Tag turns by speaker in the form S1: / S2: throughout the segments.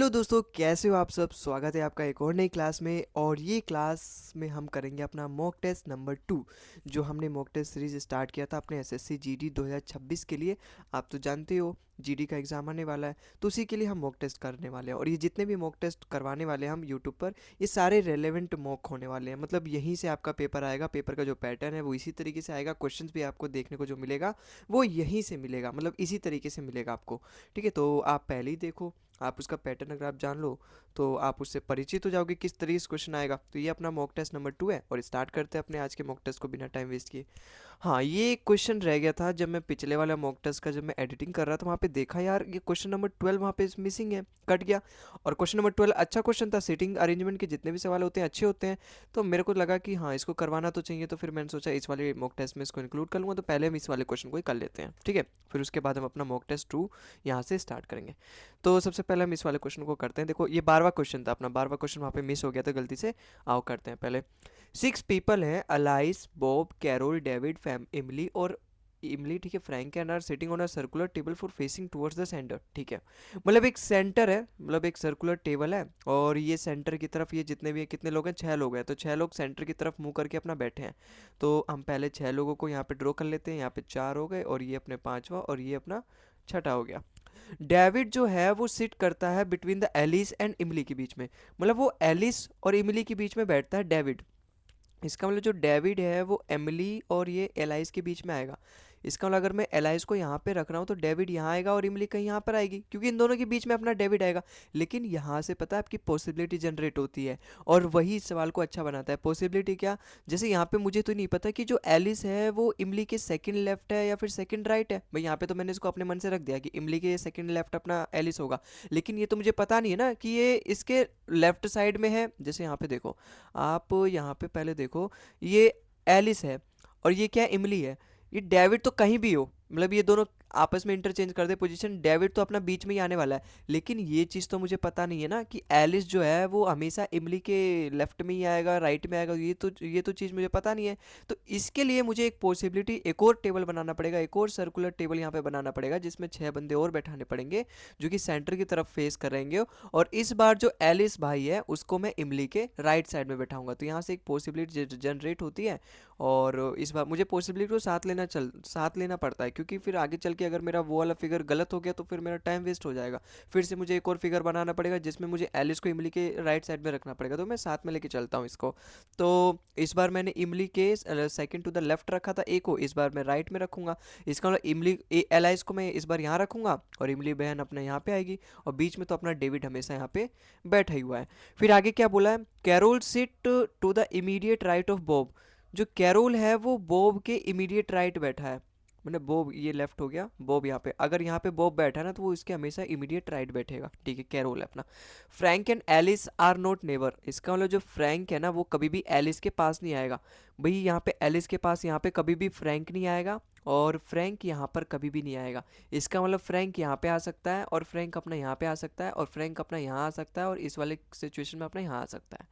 S1: दोस्तों, कैसे हो आप सब। स्वागत है आपका एक और नई क्लास में। और ये क्लास में हम करेंगे अपना मॉक टेस्ट नंबर 2, जो हमने मॉक टेस्ट सीरीज स्टार्ट किया था अपने एसएससी जीडी 2026 के लिए। आप तो जानते हो जीडी का एग्ज़ाम आने वाला है, तो उसी के लिए हम मॉक टेस्ट करने वाले हैं। और ये जितने भी मॉक टेस्ट करवाने वाले हैं हम यूट्यूब पर, ये सारे रेलेवेंट मॉक होने वाले हैं। मतलब यहीं से आपका पेपर आएगा, पेपर का जो पैटर्न है वो इसी तरीके से आएगा। क्वेश्चंस भी आपको देखने को जो मिलेगा वो यहीं से मिलेगा, मतलब इसी तरीके से मिलेगा आपको। ठीक है, तो आप पहले ही देखो, आप उसका पैटर्न अगर आप जान लो तो आप उससे परिचित हो जाओगे किस तरीके से क्वेश्चन आएगा। तो ये अपना मॉक टेस्ट नंबर 2 है और स्टार्ट करते हैं अपने आज के मॉक टेस्ट को बिना टाइम वेस्ट किए। हाँ, ये एक क्वेश्चन रह गया था जब मैं पिछले वाला मॉक टेस्ट का जब मैं एडिटिंग कर रहा था, वहाँ पे देखा यार ये क्वेश्चन नंबर 12 वहाँ पे मिसिंग है, कट गया। और क्वेश्चन नंबर 12 अच्छा क्वेश्चन था, सीटिंग अरेंजमेंट के जितने भी सवाल होते हैं अच्छे होते हैं। तो मेरे को लगा कि हाँ, इसको करवाना तो चाहिए, तो फिर मैंने सोचा इस वाले मॉक टेस्ट में इसको इंक्लूड कर लूँगा। तो पहले हम इस वाले क्वेश्चन को ही कर लेते हैं, ठीक है। फिर उसके बाद हम अपना मॉक टेस्ट 2 यहाँ से स्टार्ट करेंगे। तो सबसे पहले हम इस वाले क्वेश्चन को करते हैं। देखो, ये 12वां क्वेश्चन था अपना, 12वां क्वेश्चन वहाँ पे मिस हो गया था गलती से। आओ करते हैं पहले। 6 पीपल हैं, अलाइस, बॉब, कैरोल, डेविड, फैम, इमली और इमली, ठीक है, Frank and are sitting on a circular table for facing towards the centre. ठीक है, मतलब एक सेंटर है, मतलब एक सर्कुलर टेबल है और ये सेंटर की तरफ ये जितने भी कितने लोग हैं, 6 लोग हैं। तो 6 लोग सेंटर की तरफ मुंह करके अपना बैठे हैं। तो हम पहले 6 लोगों को यहाँ पे ड्रॉ कर लेते हैं। यहाँ पे 4 हो गए और ये अपने 5वां और ये अपना 6ठा हो गया। डेविड जो है वो सिट करता है बिटवीन द एलिस एंड इमली के बीच में, मतलब वो एलिस और इमली के बीच में बैठता है डेविड। इसका मतलब जो डेविड है वो एमिली और ये एलाइस के बीच में आएगा। इसका मतलब अगर मैं एलाइस को यहाँ पे रख रहा हूँ तो डेविड यहाँ आएगा और इमली कहीं यहाँ पर आएगी, क्योंकि इन दोनों के बीच में अपना डेविड आएगा। लेकिन यहाँ से पता है आपकी पॉसिबिलिटी जनरेट होती है और वही इस सवाल को अच्छा बनाता है। पॉसिबिलिटी क्या, जैसे यहाँ पे मुझे तो नहीं पता कि जो एलिस है वो इमली के सेकंड लेफ्ट है या फिर सेकंड राइट है। भाई यहाँ पे तो मैंने इसको अपने मन से रख दिया कि इमली के सेकंड लेफ्ट अपना एलिस होगा। लेकिन ये तो मुझे पता नहीं है ना कि ये इसके लेफ्ट साइड में है। जैसे यहाँ पे देखो, आप यहाँ पे पहले देखो, ये एलिस है और ये क्या है, इमली है। ये डेविड तो कहीं भी हो, मतलब ये दोनों आपस में इंटरचेंज कर दे पोजीशन, डेविड तो अपना बीच में ही आने वाला है। लेकिन ये चीज़ तो मुझे पता नहीं है ना कि एलिस जो है वो हमेशा इमली के लेफ्ट में ही आएगा, राइट में आएगा। ये तो चीज़ मुझे पता नहीं है। तो इसके लिए मुझे एक पॉसिबिलिटी, एक और टेबल बनाना पड़ेगा, एक और सर्कुलर टेबल यहाँ पे बनाना पड़ेगा जिसमें 6 बंदे और बैठाने पड़ेंगे जो कि सेंटर की तरफ फेस करेंगे। और इस बार जो एलिस भाई है उसको मैं इमली के राइट साइड में बैठाऊंगा। तो यहाँ से एक पॉसिबिलिटी जनरेट होती है। और इस बार मुझे पॉसिबिलिटी को साथ लेना पड़ता है, क्योंकि फिर आगे चल के अगर मेरा वो वाला फिगर गलत हो गया तो फिर मेरा टाइम वेस्ट हो जाएगा। फिर से मुझे एक और फिगर बनाना पड़ेगा जिसमें मुझे एलिस को इमली के राइट साइड में रखना पड़ेगा। तो मैं साथ में लेके चलता हूँ इसको। तो इस बार मैंने इमली के सेकंड टू द लेफ्ट रखा था ए को, इस बार मैं राइट में रखूंगा। इसका मतलब इमली एलाइस को मैं इस बार यहाँ रखूंगा और इमली बहन अपने यहाँ पे आएगी। और बीच में तो अपना डेविड हमेशा यहाँ पे बैठा ही हुआ है। फिर आगे क्या बोला है, Carol sit to the immediate right of Bob. जो कैरोल है वो बॉब के इमीडिएट राइट बैठा है, मतलब बॉब ये लेफ्ट हो गया, बॉब यहाँ पे, अगर यहाँ पे बॉब बैठा ना तो वो इसके हमेशा इमीडिएट राइट बैठेगा। ठीक है, कैरोल है अपना। Frank and Alice are not neighbour. इसका मतलब जो फ्रैंक है ना वो कभी भी एलिस के पास नहीं आएगा। भाई यहाँ पे एलिस के पास यहाँ पे कभी भी फ्रैंक नहीं आएगा और फ्रैंक यहाँ पर कभी भी नहीं आएगा। इसका मतलब फ्रैंक यहाँ पे आ सकता है और फ्रैंक अपना यहाँ पे आ सकता है और फ्रैंक अपना यहाँ आ सकता है और इस वाले सिचुएशन में अपना यहाँ आ सकता है।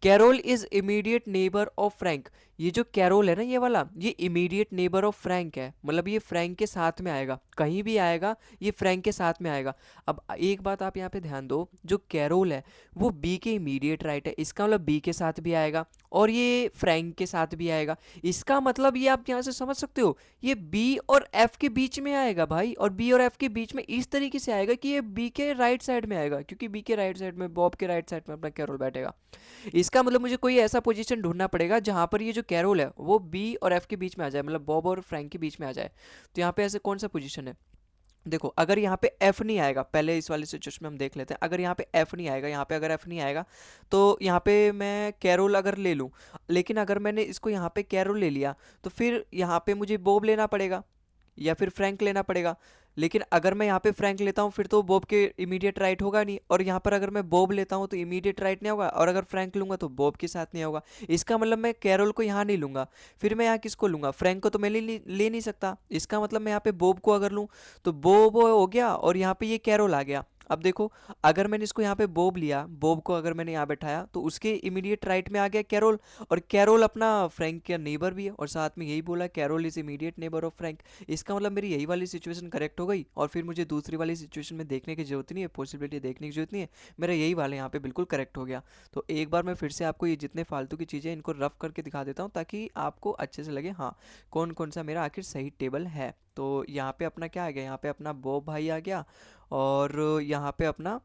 S1: Carol is immediate neighbour of Frank. ये जो कैरोल है ना ये वाला, ये इमीडिएट नेबर ऑफ फ्रैंक है, मतलब ये फ्रैंक के साथ में आएगा, कहीं भी आएगा ये फ्रैंक के साथ में आएगा। अब एक बात आप यहाँ पे ध्यान दो, जो कैरोल है वो बी के इमीडिएट राइट है, इसका मतलब बी के साथ भी आएगा और ये फ्रैंक के साथ भी आएगा। इसका मतलब ये आप यहाँ से समझ सकते हो, ये बी और एफ के बीच में आएगा भाई, और बी और एफ के बीच में इस तरीके से आएगा कि ये बी के राइट साइड में आएगा, क्योंकि बी के राइट साइड में, बॉब के राइट साइड में अपना कैरोल बैठेगा। इसका मतलब मुझे कोई ऐसा पोजीशन ढूंढना पड़ेगा जहां पर ये जो कैरोल है वो बी और एफ के बीच में आ जाए, मतलब बॉब और फ्रैंक के बीच में आ जाए। तो यहाँ पे ऐसे कौन सा पोजीशन है, देखो अगर यहाँ पे एफ नहीं आएगा, पहले इस वाले सिचुएशन में हम देख लेते हैं। अगर यहाँ पे एफ नहीं आएगा, यहाँ पे अगर एफ नहीं आएगा तो यहाँ पे मैं कैरोल अगर ले लूँ, लेकिन अगर मैंने इसको यहाँ पे कैरोल ले लिया तो फिर यहाँ पे मुझे बॉब लेना पड़ेगा या फिर फ्रैंक लेना पड़ेगा। लेकिन अगर मैं यहाँ पे फ्रैंक लेता हूँ फिर तो बॉब के इमीडिएट राइट होगा नहीं, और यहाँ पर अगर मैं बॉब लेता हूँ तो इमीडिएट राइट नहीं होगा, और अगर फ्रैंक लूंगा तो बॉब के साथ नहीं होगा। इसका मतलब मैं कैरोल को यहाँ नहीं लूंगा, फिर मैं यहाँ किसको लूंगा, फ्रैंक को तो मैं ले नहीं सकता। इसका मतलब मैं यहाँ पे बॉब को अगर लूँ तो बॉब हो गया और यहाँ पे ये कैरोल आ गया। अब देखो, अगर मैंने इसको यहाँ पे बॉब लिया, बॉब को अगर मैंने यहाँ बैठाया तो उसके इमीडिएट राइट में आ गया कैरोल, और कैरोल अपना फ्रैंक का नेबर भी है, और साथ में यही बोला Carol is immediate neighbour of Frank. इसका मतलब मेरी यही वाली सिचुएशन करेक्ट हो गई, और फिर मुझे दूसरी वाली सिचुएशन में देखने की जरूरत नहीं है, पॉसिबिलिटी देखने की जरूरत नहीं है, मेरा यही वाला यहाँ पे बिल्कुल करेक्ट हो गया। तो एक बार मैं फिर से आपको ये जितने फालतू की चीज़ें इनको रफ करके दिखा देता हूँ, ताकि आपको अच्छे से लगे हाँ कौन कौन सा मेरा आखिर सही टेबल है। तो यहाँ पे अपना क्या आ गया, यहाँ पे अपना बॉब भाई आ गया, और यहाँ पे अपना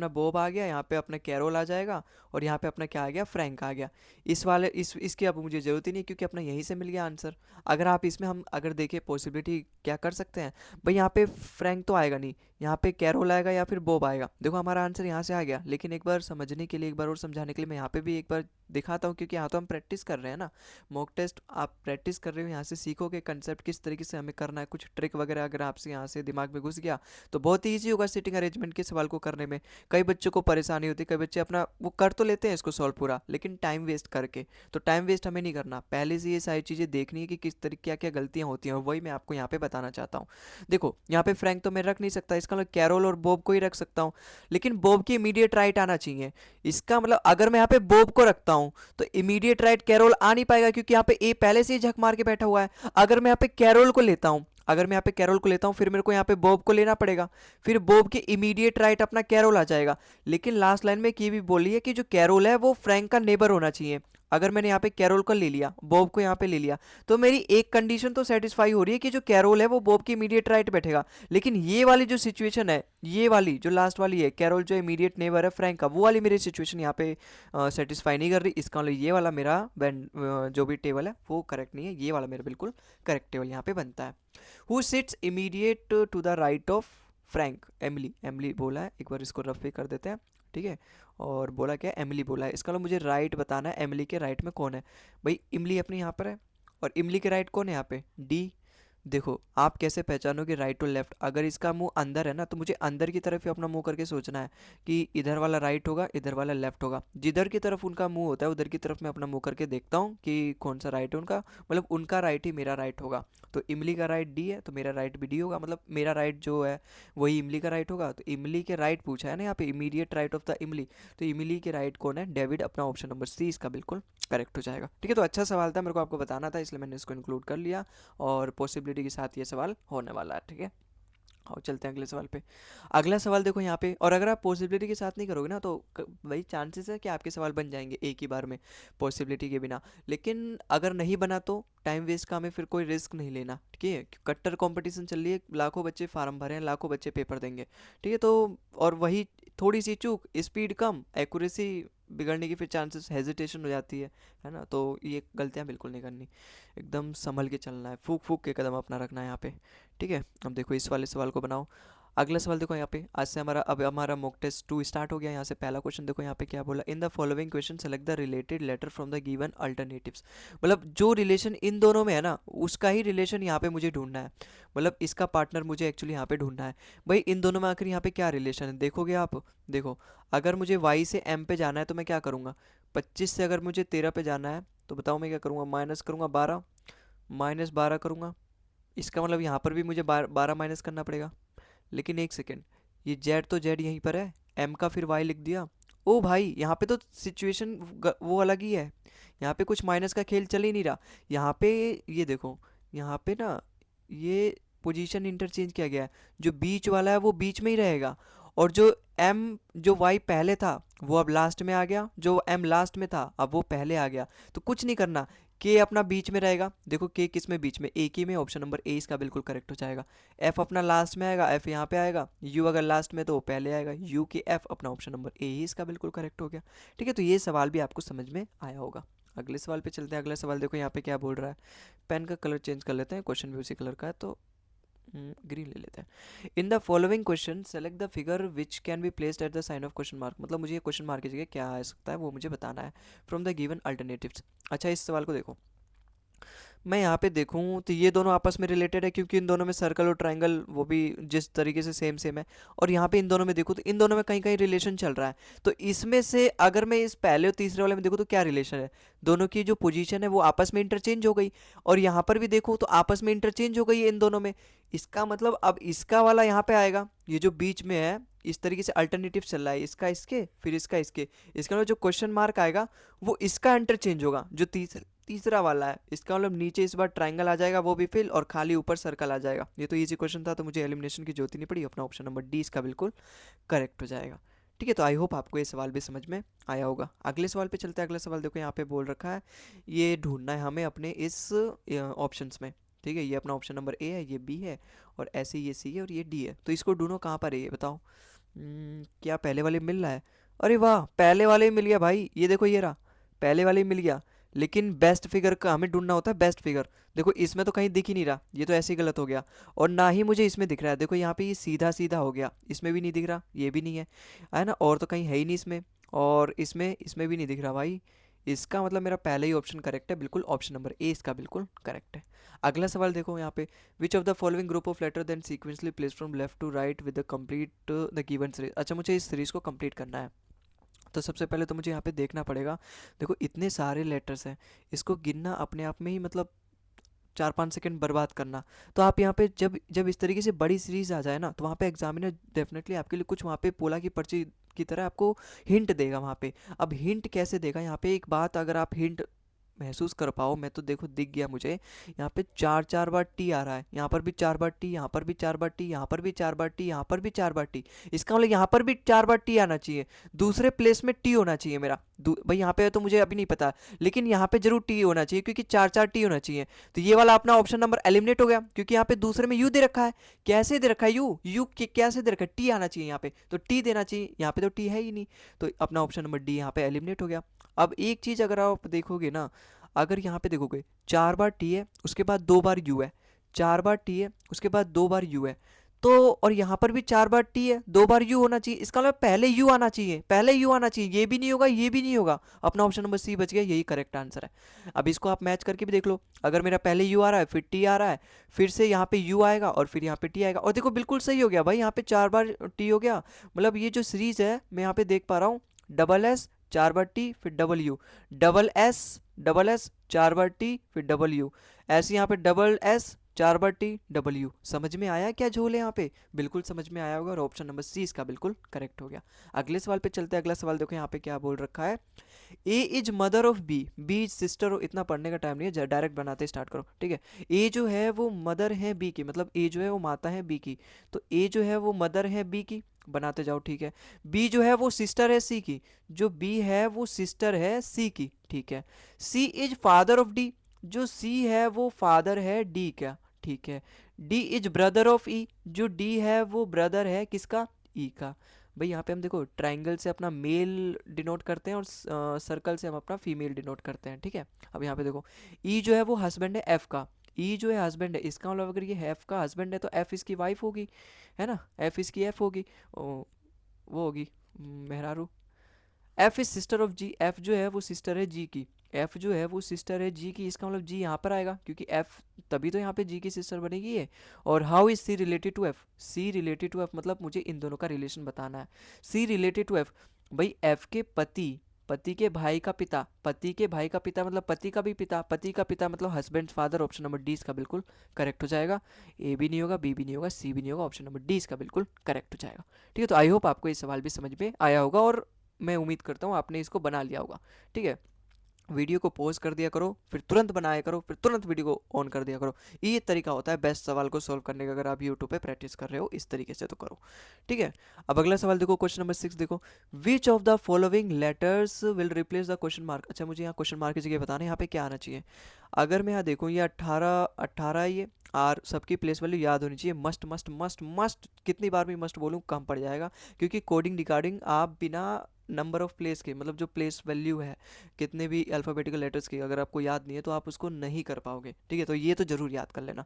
S1: बॉब आ गया, यहाँ पे अपना कैरोल आ जाएगा, और यहाँ पे अपना क्या आ गया, फ्रैंक आ गया। इस वाले इसकी अब मुझे ज़रूरत ही नहीं, क्योंकि अपना यहीं से मिल गया आंसर। अगर आप इसमें हम अगर देखें पॉसिबिलिटी क्या कर सकते हैं, भाई यहाँ पे फ्रैंक तो आएगा नहीं, यहाँ पे कैरोल आएगा या फिर बॉब आएगा। देखो हमारा आंसर यहाँ से आ गया, लेकिन एक बार समझने के लिए, एक बार और समझाने के लिए मैं यहाँ पे भी एक बार दिखाता हूँ, क्योंकि यहाँ तो हम प्रैक्टिस कर रहे हैं ना। मॉक टेस्ट आप प्रैक्टिस कर रहे हो, यहाँ से सीखोगे कंसेप्ट किस तरीके से हमें करना है, कुछ ट्रिक वगैरह अगर आपसे यहाँ से दिमाग में घुस गया तो बहुत ही ईजी होगा सिटिंग अरेंजमेंट के सवाल को करने में। कई बच्चों को परेशानी होती है, कई बच्चे अपना वो कर तो लेते हैं इसको सॉल्व पूरा, लेकिन टाइम वेस्ट करके। तो टाइम वेस्ट हमें नहीं करना, पहले से ये सारी चीज़ें देखनी है कि किस तरीके क्या क्या गलतियाँ होती हैं, और वही मैं आपको यहाँ पे बताना चाहता हूँ। देखो यहाँ पे फ्रैंक तो मैं रख नहीं सकता, इसका मतलब कैरोल और बॉब को ही रख सकता हूँ, लेकिन बॉब की इमीडिएट राइट आना चाहिए। इसका मतलब अगर मैं यहाँ पे बॉब को रखता हूँ तो इमीडिएट राइट कैरोल आ नहीं पाएगा, क्योंकि यहाँ पे ए पहले से ही झक मार के बैठा हुआ है। अगर मैं यहाँ पे कैरोल को लेता हूँ, फिर मेरे को यहाँ पे बॉब को लेना पड़ेगा, फिर बॉब के इमीडिएट राइट अपना कैरोल आ जाएगा। लेकिन लास्ट लाइन में ये भी बोली है कि जो कैरोल है वो फ्रैंक का नेबर होना चाहिए। अगर मैंने यहाँ पे कैरोल को ले लिया, बॉब को यहाँ पे ले लिया, तो मेरी एक कंडीशन तो सेटिस्फाई हो रही है कि जो कैरोल है वो बॉब की इमीडिएट राइट बैठेगा। लेकिन ये वाली जो सिचुएशन है, ये वाली जो लास्ट वाली है, कैरोल जो इमीडिएट नेबर है फ्रैंक का, वो वाली मेरी सिचुएशन यहाँ पे सेटिस्फाई नहीं कर रही। इसका मतलब ये वाला मेरा जो भी टेबल है वो करेक्ट नहीं है, ये वाला मेरा बिल्कुल करेक्ट टेबल यहाँ पे बनता है। Who sits immediate to the right of Frank, Emily, Emily बोला है, एक बार इसको रफ भी कर देते हैं, ठीक है। और बोला क्या, एमिली बोला है, इसका मतलब मुझे राइट बताना है एमिली के राइट में कौन है। भाई इमली अपने यहाँ पर है, और इमली के राइट कौन है यहाँ पे, डी। देखो आप कैसे पहचानोगे राइट और लेफ्ट, अगर इसका मुंह अंदर है ना तो मुझे अंदर की तरफ ही अपना मुंह करके सोचना है कि इधर वाला राइट होगा, इधर वाला लेफ्ट होगा। जिधर की तरफ उनका मुंह होता है उधर की तरफ मैं अपना मुंह करके देखता हूँ कि कौन सा राइट है उनका, मतलब उनका राइट ही मेरा राइट होगा। तो इमली का राइट डी है तो मेरा राइट भी डी होगा, मतलब मेरा राइट जो है वही इमली का राइट होगा। तो इमली के राइट पूछा है ना यहाँ पे, इमीडिएट राइट ऑफ द इमली, तो इमली के राइट कौन है, डेविड। अपना ऑप्शन नंबर सी इसका बिल्कुल करेक्ट हो जाएगा। ठीक है, तो अच्छा सवाल था, मेरे को आपको बताना था इसलिए मैंने इसको इंक्लूड कर लिया, और पॉसिबिलिटी के साथ ये सवाल होने वाला है। ठीक है, आओ चलते हैं अगले सवाल पे। अगला सवाल देखो यहाँ पे, और अगर आप पॉसिबिलिटी के साथ नहीं करोगे ना तो वही चांसेस है कि आपके सवाल बन जाएंगे एक ही बार में पॉसिबिलिटी के बिना। लेकिन अगर नहीं बना तो टाइम वेस्ट का हमें फिर कोई रिस्क नहीं लेना, ठीक है। कट्टर कंपटीशन चल रही है, लाखों बच्चे फार्म भरे हैं, लाखों बच्चे पेपर देंगे, ठीक है। तो और वही थोड़ी सी चूक, स्पीड कम, एक्यूरेसी बिगड़ने की फिर चांसेस, हेजिटेशन हो जाती है ना। तो ये गलतियाँ बिल्कुल नहीं करनी, एकदम संभल के चलना है, फूक फूक के कदम अपना रखना है यहाँ पे। ठीक है, अब देखो इस वाले सवाल को बनाओ। अगला सवाल देखो यहाँ पे, आज से हमारा मॉक टेस्ट 2 स्टार्ट हो गया। यहाँ से पहला क्वेश्चन देखो यहाँ पे क्या बोला, in the following question select the related letter from the given alternatives. मतलब जो रिलेशन इन दोनों में है ना उसका ही रिलेशन यहाँ पे मुझे ढूंढना है, मतलब इसका पार्टनर मुझे एक्चुअली यहाँ पे ढूंढना है। भाई इन दोनों में आखिर यहाँ पे क्या रिलेशन है देखोगे आप। देखो अगर मुझे वाई से एम पे जाना है तो मैं क्या करूँगा, 25 से अगर मुझे 13 पे जाना है तो बताओ मैं क्या करूँगा, माइनस करूँगा 12, माइनस 12 करूँगा। इसका मतलब यहाँ पर भी मुझे 12 माइनस करना पड़ेगा। लेकिन एक सेकेंड, ये जेड तो जेड यहीं पर है, एम का फिर वाई लिख दिया। ओ भाई यहाँ पे तो सिचुएशन वो अलग ही है, यहाँ पे कुछ माइनस का खेल चल ही नहीं रहा। यहाँ पे ये देखो, यहाँ पे ना ये पोजीशन इंटरचेंज किया गया है, जो बीच वाला है वो बीच में ही रहेगा, और जो एम जो वाई पहले था वो अब लास्ट में आ गया, जो एम लास्ट में था अब वो पहले आ गया। तो कुछ नहीं करना, के अपना बीच में रहेगा। देखो के किस में बीच में, एक ही में, ऑप्शन नंबर ए इसका बिल्कुल करेक्ट हो जाएगा। एफ अपना लास्ट में आएगा, एफ यहाँ पे आएगा, यू अगर लास्ट में तो वो पहले आएगा, यू के एफ, अपना ऑप्शन नंबर ए ही इसका बिल्कुल करेक्ट हो गया। ठीक है, तो ये सवाल भी आपको समझ में आया होगा। अगले सवाल पे चलते हैं। अगला सवाल देखो यहाँ पे क्या बोल रहा है, पेन का कलर चेंज कर लेते हैं, क्वेश्चन भी उसी कलर का है तो ग्रीन ले लेते हैं। In the following question select the figure which can be placed at the sign of question mark. मतलब मुझे क्वेश्चन मार्क की जगह क्या आ सकता है वो मुझे बताना है, फ्रॉम द गिवन अल्टरनेटिव्स। अच्छा इस सवाल को देखो, मैं यहाँ पे देखूँ तो ये दोनों आपस में रिलेटेड है, क्योंकि इन दोनों में सर्कल और ट्रायंगल वो भी जिस तरीके से सेम सेम है। और यहाँ पे इन दोनों में देखूँ तो इन दोनों में कहीं कहीं रिलेशन चल रहा है। तो इसमें से अगर मैं इस पहले और तीसरे वाले में देखूँ तो क्या रिलेशन है, दोनों की जो पोजीशन है वो आपस में इंटरचेंज हो गई। और यहाँ पर भी देखूँ तो आपस में इंटरचेंज हो गई है इन दोनों में। इसका मतलब अब इसका वाला यहाँ पे आएगा, ये जो बीच में है इस तरीके से अल्टरनेटिव चल रहा है, इसका इसके फिर इसका इसके। इसका मतलब जो क्वेश्चन मार्क आएगा वो इसका इंटरचेंज होगा, जो तीसरा वाला है। इसका मतलब नीचे इस बार ट्रायंगल आ जाएगा वो भी फिल, और खाली ऊपर सर्कल आ जाएगा। ये तो इजी क्वेश्चन था, तो मुझे एलिमिनेशन की जरूरत ही नहीं पड़ी। अपना ऑप्शन नंबर डी इसका बिल्कुल करेक्ट हो जाएगा। ठीक है, तो आई होप आपको ये सवाल भी समझ में आया होगा। अगले सवाल पे चलते हैं। अगला सवाल देखो यहाँ पे बोल रखा है, ये ढूंढना है हमें अपने इस ऑप्शंस में। ठीक है, ये अपना ऑप्शन नंबर ए है, ये बी है, और ऐसे ये सी है, और ये डी है। तो इसको ढूंढो कहाँ पर है ये बताओ। क्या पहले वाले मिल रहा है? अरे वाह, पहले वाले ही मिल गया भाई। ये देखो ये रहा, पहले वाले ही मिल गया। लेकिन बेस्ट फिगर का हमें ढूंढना होता है, बेस्ट फिगर। देखो इसमें तो कहीं दिख ही नहीं रहा, ये तो ऐसे ही गलत हो गया। और ना ही मुझे इसमें दिख रहा है। देखो यहाँ पे ये सीधा सीधा हो गया, इसमें भी नहीं दिख रहा, ये भी नहीं है ना। और तो कहीं है ही नहीं इसमें, और इसमें इसमें भी नहीं दिख रहा भाई। इसका मतलब मेरा पहले ही ऑप्शन करेक्ट है, बिल्कुल ऑप्शन नंबर ए इसका बिल्कुल करेक्ट है। अगला सवाल देखो यहाँ पे, which of the following group of letter then sequentially place from left to right with the complete the given series. अच्छा, मुझे इस सीरीज को कंप्लीट करना है। तो सबसे पहले तो मुझे यहाँ पे देखना पड़ेगा। देखो इतने सारे लेटर्स हैं, इसको गिनना अपने आप में ही मतलब 4-5 सेकंड बर्बाद करना। तो आप यहाँ पे जब जब इस तरीके से बड़ी सीरीज आ जाए ना, तो वहाँ पे एग्जामिनर डेफिनेटली आपके लिए कुछ वहाँ पे पोला की पर्ची की तरह आपको हिंट देगा वहाँ पे। अब हिंट कैसे देगा, यहाँ पे एक बात अगर आप हिंट महसूस कर पाओ, मैं तो देखो दिख गया मुझे। यहाँ पे 4-4 बार टी आ रहा है, यहाँ पर भी 4 बार टी, यहाँ पर भी 4 बार टी, यहाँ पर भी 4 बार टी, यहाँ पर भी 4 बार टी। इसका मतलब यहाँ पर भी 4 बार टी आना चाहिए, दूसरे प्लेस में टी होना चाहिए मेरा। भाई यहाँ पे तो मुझे अभी नहीं पता, लेकिन यहाँ पे जरूर टी होना चाहिए, क्योंकि 4-4 टी होना चाहिए। तो ये वाला अपना ऑप्शन नंबर एलिमिनेट हो गया, क्योंकि यहाँ पे दूसरे में यू दे रखा है। कैसे दे रखा है? यू यू कैसे दे रखा है? टी आना चाहिए यहाँ पे, तो टी देना चाहिए, यहाँ पे तो टी है ही नहीं। तो अपना ऑप्शन नंबर डी यहाँ पे एलिमिनेट हो गया। अब एक चीज अगर आप देखोगे ना, अगर यहाँ पे देखोगे 4 बार टी है, उसके बाद 2 बार यू है, 4 बार टी है, उसके बाद 2 बार यू है, तो और यहाँ पर भी 4 बार टी है, 2 बार यू होना चाहिए। इसका मतलब पहले यू आना चाहिए, पहले यू आना चाहिए। ये भी नहीं होगा, ये भी नहीं होगा। अपना ऑप्शन नंबर सी बच गया, यही करेक्ट आंसर है। अब इसको आप मैच करके भी देख लो। अगर मेरा पहले यू आ रहा है, फिर टी आ रहा है, फिर से यहाँ पे यू आएगा, और फिर यहाँ पे टी आएगा, और देखो बिल्कुल सही हो गया भाई। यहाँ पे 4 बार टी हो गया। मतलब ये जो सीरीज है मैं यहाँ पे देख पा रहा हूँ, डबल एस 4 बार टी फिर डबल यू, डबल एस 4 बार टी फिर डबल यू, ऐसे यहाँ पे डबल एस 4 बार टी डबल यू। समझ में आया क्या झोल है यहाँ पे? बिल्कुल समझ में आया होगा, और ऑप्शन नंबर सी इसका बिल्कुल करेक्ट हो गया। अगले सवाल पे चलते हैं। अगला सवाल देखो यहाँ पे क्या बोल रखा है, A is mother of B, B is sister. इतना पढ़ने का टाइम नहीं है, डायरेक्ट बनाते स्टार्ट करो। ठीक है, ए जो है वो मदर है बी की, मतलब ए जो है वो माता है बी की। तो ए जो है वो मदर है बी की, बनाते जाओ। ठीक है, बी जो है वो सिस्टर है सी की, जो बी है वो सिस्टर है सी की। ठीक है, सी इज फादर ऑफ डी, जो सी है वो फादर है डी का। ठीक है, डी इज ब्रदर ऑफ ई, जो डी है वो ब्रदर है किसका? ई का। भाई यहाँ पे हम देखो ट्राइंगल से अपना मेल डिनोट करते हैं, और सर्कल से हम अपना फीमेल डिनोट करते हैं। ठीक है, अब यहाँ पे देखो ई जो है वो हस्बैंड है एफ का, ई जो है हस्बैंड है इसका, मतलब अगर ये एफ का हस्बैंड है तो एफ इसकी वाइफ होगी, है ना। एफ इसकी एफ होगी, वो होगी मेहरारू। F is sister of G, F जो है वो सिस्टर है जी की, एफ जो है वो सिस्टर है जी की। इसका मतलब जी यहाँ पर आएगा, क्योंकि एफ तभी तो यहाँ पे जी की सिस्टर बनेगी ये। और how is C related to F, C related to F मतलब मुझे इन दोनों का रिलेशन बताना है। सी रिलेटेड टू एफ, भाई एफ के पति, पति के भाई का पिता, पति के भाई का पिता मतलब पति का भी पिता, पति का पिता मतलब husband father. Option number D इसका बिल्कुल करेक्ट हो जाएगा। ए भी नहीं होगा, बी भी नहीं होगा, सी भी नहीं होगा, ऑप्शन नंबर डी इसका बिल्कुल करेक्ट हो जाएगा। ठीक है, तो आई होप आपको ये सवाल भी समझ में आया होगा, और मैं उम्मीद करता हूँ आपने इसको बना लिया होगा। ठीक है, वीडियो को पॉज कर दिया करो, फिर तुरंत बनाया करो, फिर तुरंत वीडियो को ऑन कर दिया करो। ये तरीका होता है बेस्ट सवाल को सॉल्व करने का। अगर आप यूट्यूब पे प्रैक्टिस कर रहे हो इस तरीके से तो करो। ठीक है, अब अगला सवाल देखो, क्वेश्चन नंबर 6 देखो, विच of the following letters will replace the question mark. अच्छा, मुझे यहाँ क्वेश्चन मार्क की जगह बताना है यहाँ पे क्या आना चाहिए। अगर मैं यहाँ देखूँ, ये 18 ये आर सबकी प्लेस वैल्यू याद होनी चाहिए। मस्ट मस्ट मस्ट मस्ट, कितनी बार भी मस्ट बोलूँ कम पड़ जाएगा, क्योंकि कोडिंग रिगार्डिंग आप बिना नंबर ऑफ प्लेस के, मतलब जो प्लेस वैल्यू है कितने भी अल्फ़ाबेटिकल लेटर्स की, अगर आपको याद नहीं है तो आप उसको नहीं कर पाओगे, ठीक है। तो ये तो ज़रूर याद कर लेना।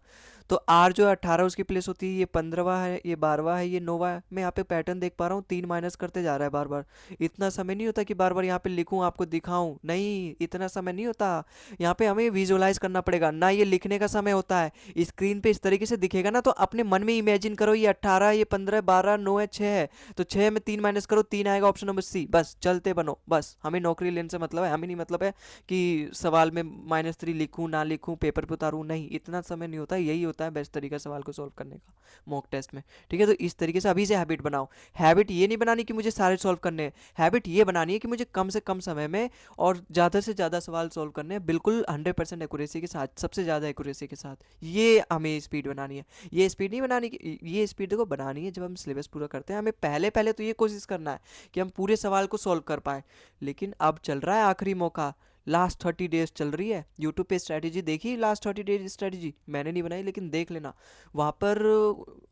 S1: तो आर जो 18 उसकी प्लेस होती है, ये 15वां है, ये 12वां है, ये 9वां है। मैं यहाँ पे पैटर्न देख पा रहा हूँ, 3 माइनस करते जा रहा है बार बार। इतना समय नहीं होता कि बार बार यहाँ पे लिखूँ आपको दिखाऊँ, नहीं, इतना समय नहीं होता। यहाँ पे हमें विजुअलाइज करना पड़ेगा ना, ये लिखने का समय होता है। स्क्रीन पे इस तरीके से दिखेगा ना, तो अपने मन में इमेजिन करो ये 18, ये 15, 12, 9 है, 6 है। तो 6 में 3 माइनस करो, 3 आएगा, ऑप्शन नंबर सी। बस चलते बनो, बस हमें नौकरी लेने से मतलब है, हमें नहीं मतलब है कि सवाल में -3 लिखूं ना लिखूं, पेपर पे उतारूं, नहीं, इतना समय नहीं होता। यही होता है बेस्ट तरीका सवाल को सॉल्व करने का मॉक टेस्ट में, ठीक है। तो इस तरीके से अभी से हैबिट बनाओ। हैबिट ये नहीं बनानी कि मुझे सारे सॉल्व करने हैं, हैबिट ये बनानी है कि मुझे कम से कम समय में और ज़्यादा से ज़्यादा सवाल सॉल्व करने हैं, बिल्कुल 100% एक्यूरेसी के साथ, सबसे ज़्यादा एक्यूरेसी के साथ। ये हमें स्पीड बनानी है। ये स्पीड नहीं बनानी कि ये स्पीड देखो बनानी है जब हम सिलेबस पूरा करते हैं, हमें पहले पहले तो ये कोशिश करना है कि हम पूरे सवाल को सॉल्व कर पाए। लेकिन अब चल रहा है आखिरी मौका, लास्ट 30 डेज चल रही है। यूट्यूब पे स्ट्रैटेजी देखी, लास्ट 30 डेज स्ट्रैटेजी मैंने नहीं बनाई, लेकिन देख लेना, वहाँ पर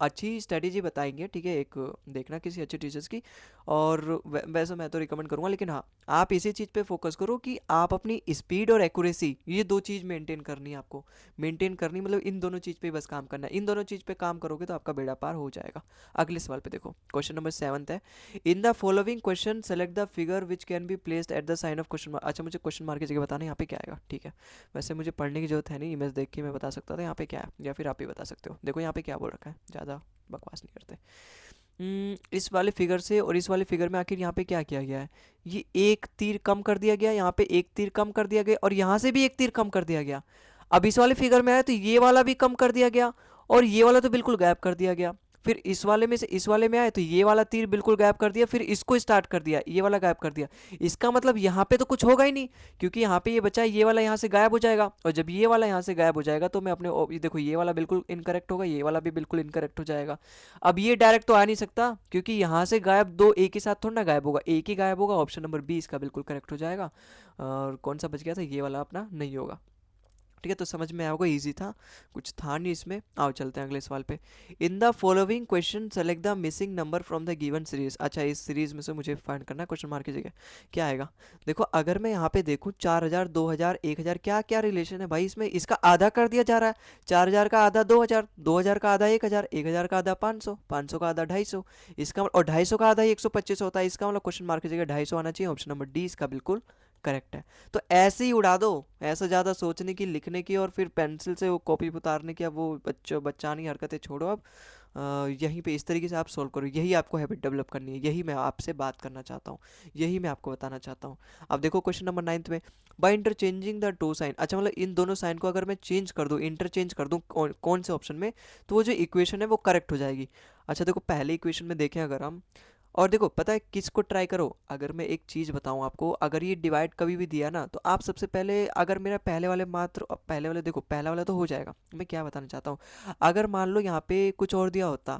S1: अच्छी स्ट्रैटेजी बताएंगे, ठीक है। एक देखना किसी अच्छे टीचर्स की, और वैसे मैं तो रिकमेंड करूँगा। लेकिन हाँ, आप इसी चीज़ पे फोकस करो कि आप अपनी स्पीड और एक्यूरेसी, ये दो चीज़ मेंटेन करनी है आपको। मेंटेन करनी मतलब इन दोनों चीज़ पे बस काम करना है। इन दोनों चीज़ पे काम करोगे तो आपका बेड़ा पार हो जाएगा। अगले सवाल पे देखो, क्वेश्चन नंबर 7 है, in the following question select the figure which can be placed at the sign of question mark. अच्छा, मुझे क्वेश्चन मार्क की जगह बताना है यहाँ पे क्या आएगा, ठीक है। वैसे मुझे पढ़ने की जरूरत है नहीं, इमेज देख के मैं बता सकता था यहाँ पे क्या है, या फिर आप ही बता सकते हो। देखो यहाँ पे क्या बोल रखा है, ज़्यादा बकवास नहीं करते। इस वाले फिगर से और इस वाले फिगर में आखिर यहाँ पे क्या किया गया है, ये एक तीर कम कर दिया गया, यहाँ पे एक तीर कम कर दिया गया, और यहाँ से भी एक तीर कम कर दिया गया। अब इस वाले फिगर में आया तो ये वाला भी कम कर दिया गया, और ये वाला तो बिल्कुल गायब कर दिया गया। फिर इस वाले में से इस वाले में आए तो ये वाला तीर बिल्कुल गायब कर दिया, फिर इसको स्टार्ट कर दिया, ये वाला गायब कर दिया। इसका मतलब यहाँ पे तो कुछ होगा ही नहीं, क्योंकि यहाँ पे ये बचा है, ये वाला यहाँ से गायब हो जाएगा। और जब ये वाला यहाँ से गायब हो जाएगा तो मैं अपने ये देखो, ये वाला बिल्कुल इनकरेक्ट होगा, ये वाला भी बिल्कुल इनकरेक्ट हो जाएगा। अब ये डायरेक्ट तो आ नहीं सकता, क्योंकि यहाँ से गायब दो एक ही साथ थोड़ा ना गायब होगा, एक ही गायब होगा। ऑप्शन नंबर बी इसका बिल्कुल करेक्ट हो जाएगा। और कौन सा बच गया था, ये वाला अपना नहीं होगा, ठीक है। तो समझ में आओगे, इजी था, कुछ था नहीं इसमें। आओ चलते हैं अगले सवाल पे। इन the following question select the missing number from the given series. अच्छा, इस सीरीज में से मुझे फाइंड करना है क्वेश्चन मार्क की जगह क्या आएगा। देखो, अगर मैं यहाँ पे देखूँ 4000, 2000, 1000, क्या क्या रिलेशन है भाई इसमें। इसका आधा कर दिया जा रहा है, 4000 का आधा 2000, 2000 का आधा 1000, 1000 का आधा 500, 500 का आधा 250, इसका और 250 का आधा 125 होता है। इसका मतलब क्वेश्चन मार्क की जगह 250 आना चाहिए। ऑप्शन नंबर डी इसका बिल्कुल करेक्ट है। तो ऐसे ही उड़ा दो, ऐसा ज़्यादा सोचने की, लिखने की और फिर पेंसिल से वो कॉपी उतारने की, अब वो बच्चानी हरकतें छोड़ो। अब यहीं पे इस तरीके से आप सॉल्व करो, यही आपको हैबिट डेवलप करनी है, यही मैं आपसे बात करना चाहता हूँ, यही मैं आपको बताना चाहता हूँ। अब देखो क्वेश्चन नंबर 9 में, by interchanging the two sign. अच्छा, मतलब इन दोनों साइन को अगर मैं चेंज कर दूँ, इंटरचेंज कर दूँ कौन से ऑप्शन में, तो वो जो इक्वेशन है वो करेक्ट हो जाएगी। अच्छा देखो, पहले इक्वेशन में देखें अगर हम, और देखो पता है किसको ट्राई करो। अगर मैं एक चीज़ बताऊं आपको, अगर ये डिवाइड कभी भी दिया ना, तो आप सबसे पहले, अगर मेरा पहले वाले मात्र पहले वाले, देखो पहला वाला तो हो जाएगा। मैं क्या बताना चाहता हूँ, अगर मान लो यहाँ पे कुछ और दिया होता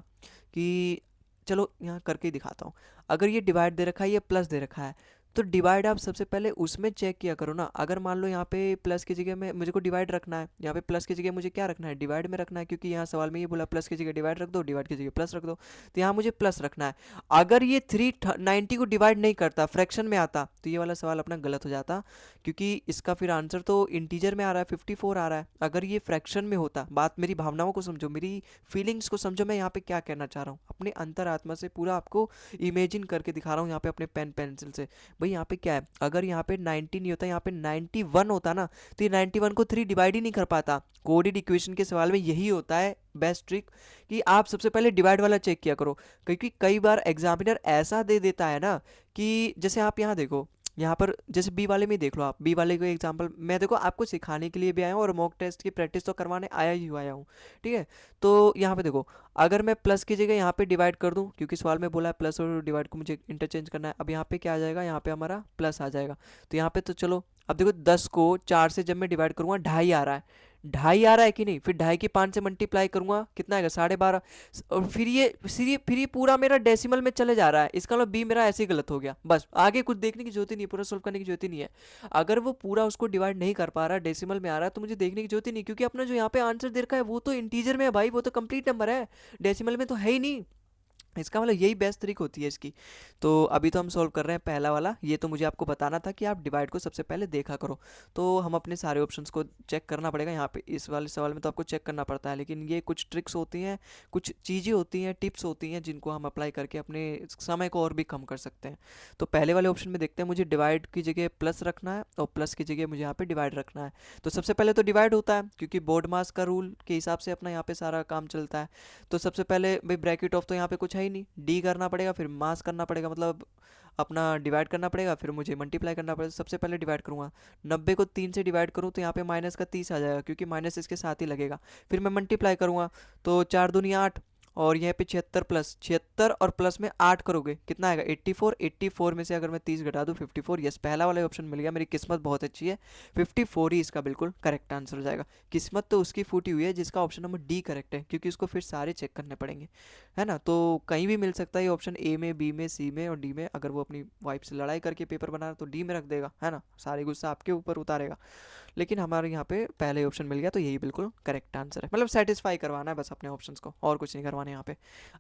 S1: कि, चलो यहाँ करके ही दिखाता हूँ। अगर ये डिवाइड दे रखा है, ये प्लस दे रखा है, तो डिवाइड आप सबसे पहले उसमें चेक किया करो ना। अगर मान लो यहाँ पे प्लस की जगह में मुझे को डिवाइड रखना है, यहाँ पे प्लस की जगह मुझे क्या रखना है, डिवाइड में रखना है, क्योंकि यहाँ सवाल में ये बोला प्लस की जगह डिवाइड रख दो, डिवाइड की जगह प्लस रख दो, तो यहाँ मुझे प्लस रखना है। अगर ये 390 को डिवाइड नहीं करता, फ्रैक्शन में आता, तो ये वाला सवाल अपना गलत हो जाता, क्योंकि इसका फिर आंसर तो इंटीजर में आ रहा है, 54 आ रहा है। अगर ये फ्रैक्शन में होता, बात मेरी भावनाओं को समझो, मेरी फीलिंग्स को समझो, मैं यहाँ पे क्या कहना चाह रहा हूँ, अपने अंतरात्मा से पूरा आपको इमेजिन करके दिखा रहा हूँ यहाँ पे अपने पेन पेंसिल से। भाई यहाँ पे क्या है, अगर यहाँ पे 90 नहीं होता, यहाँ पे 91 होता ना, तो ये 91 को 3 डिवाइड ही नहीं कर पाता। कोडेड इक्वेशन के सवाल में यही होता है बेस्ट ट्रिक, कि आप सबसे पहले डिवाइड वाला चेक किया करो, क्योंकि कई बार एग्जामिनर ऐसा दे देता है ना, कि जैसे आप यहाँ देखो, यहाँ पर जैसे बी वाले में देख लो आप, बी वाले को एग्जांपल मैं देखो आपको सिखाने के लिए भी आया हूँ, और मॉक टेस्ट की प्रैक्टिस तो करवाने आया हूँ, ठीक है। तो यहाँ पे देखो, अगर मैं प्लस की जगह यहाँ पे डिवाइड कर दूँ, क्योंकि सवाल में बोला है प्लस और डिवाइड को मुझे इंटरचेंज करना है, अब यहाँ पे क्या आ जाएगा, यहाँ पे हमारा प्लस आ जाएगा। तो यहाँ पे तो चलो, अब देखो 10 को 4 से जब मैं डिवाइड करूँगा, 2.5 आ रहा है, 2.5 आ रहा है कि नहीं, फिर 2.5 की 5 से मल्टीप्लाई करूंगा, कितना आएगा, 12.5। और फिर ये पूरा मेरा डेसिमल में चले जा रहा है, इसका मतलब बी मेरा ऐसे ही गलत हो गया। बस आगे कुछ देखने की जरूरत ही नहीं, पूरा सोल्व करने की जरूरत ही नहीं है। अगर वो पूरा उसको डिवाइड नहीं कर पा रहा, डेसिमल में आ रहा है, तो मुझे देखने की जरूरत ही नहीं, क्योंकि अपना जो यहाँ पे आंसर दे रखा है वो तो इंटीजर में है भाई, वो तो कंप्लीट नंबर है, डेसिमल में तो है ही नहीं। इसका मतलब यही बेस्ट ट्रिक होती है इसकी। तो अभी तो हम सॉल्व कर रहे हैं पहला वाला, ये तो मुझे आपको बताना था कि आप डिवाइड को सबसे पहले देखा करो। तो हम अपने सारे ऑप्शंस को चेक करना पड़ेगा यहाँ पे, इस वाले सवाल में तो आपको चेक करना पड़ता है, लेकिन ये कुछ ट्रिक्स होती हैं, कुछ चीज़ें होती हैं, टिप्स होती हैं, जिनको हम अप्लाई करके अपने समय को और भी कम कर सकते हैं। तो पहले वाले ऑप्शन में देखते हैं, मुझे डिवाइड की जगह प्लस रखना है और प्लस की जगह मुझे यहाँ पे डिवाइड रखना है। तो सबसे पहले तो डिवाइड होता है, क्योंकि बोर्ड मास का रूल के हिसाब से अपना यहाँ पे सारा काम चलता है। तो सबसे पहले भाई ब्रैकेट ऑफ तो यहाँ पे कुछ है ही नहीं, डी करना पड़ेगा, फिर मास करना पड़ेगा, मतलब अपना डिवाइड करना पड़ेगा, फिर मुझे मल्टीप्लाई करना पड़ेगा। सबसे पहले डिवाइड करूँगा, 90 को 3 से डिवाइड करूँ तो यहाँ पे माइनस का 30 आ जाएगा, क्योंकि माइनस इसके साथ ही लगेगा। फिर मैं मल्टीप्लाई करूँगा तो 4 दूनी 8, और यहाँ पे 76 प्लस 76 और प्लस में 8 करोगे कितना आएगा 84। 84 में से अगर मैं 30 घटा दूँ 54। यस, पहला वाला ऑप्शन मिल गया, मेरी किस्मत बहुत अच्छी है, 54 ही इसका बिल्कुल करेक्ट आंसर हो जाएगा। किस्मत तो उसकी फूटी हुई है जिसका ऑप्शन नंबर डी करेक्ट है, क्योंकि उसको फिर सारे चेक करने पड़ेंगे, है ना। तो कहीं भी मिल सकता है ये ऑप्शन, ए में, बी में, सी में और डी में। अगर वो अपनी वाइफ से लड़ाई करके पेपर बना रहा तो डी में रख देगा, है ना, सारे गुस्सा आपके ऊपर उतारेगा। लेकिन हमारे यहाँ पे पहले ऑप्शन मिल गया, तो यही बिल्कुल करेक्ट आंसर है, मतलब सेटिस्फाई करवाना है बस अपने ऑप्शंस को, और कुछ नहीं करवाना यहाँ पे।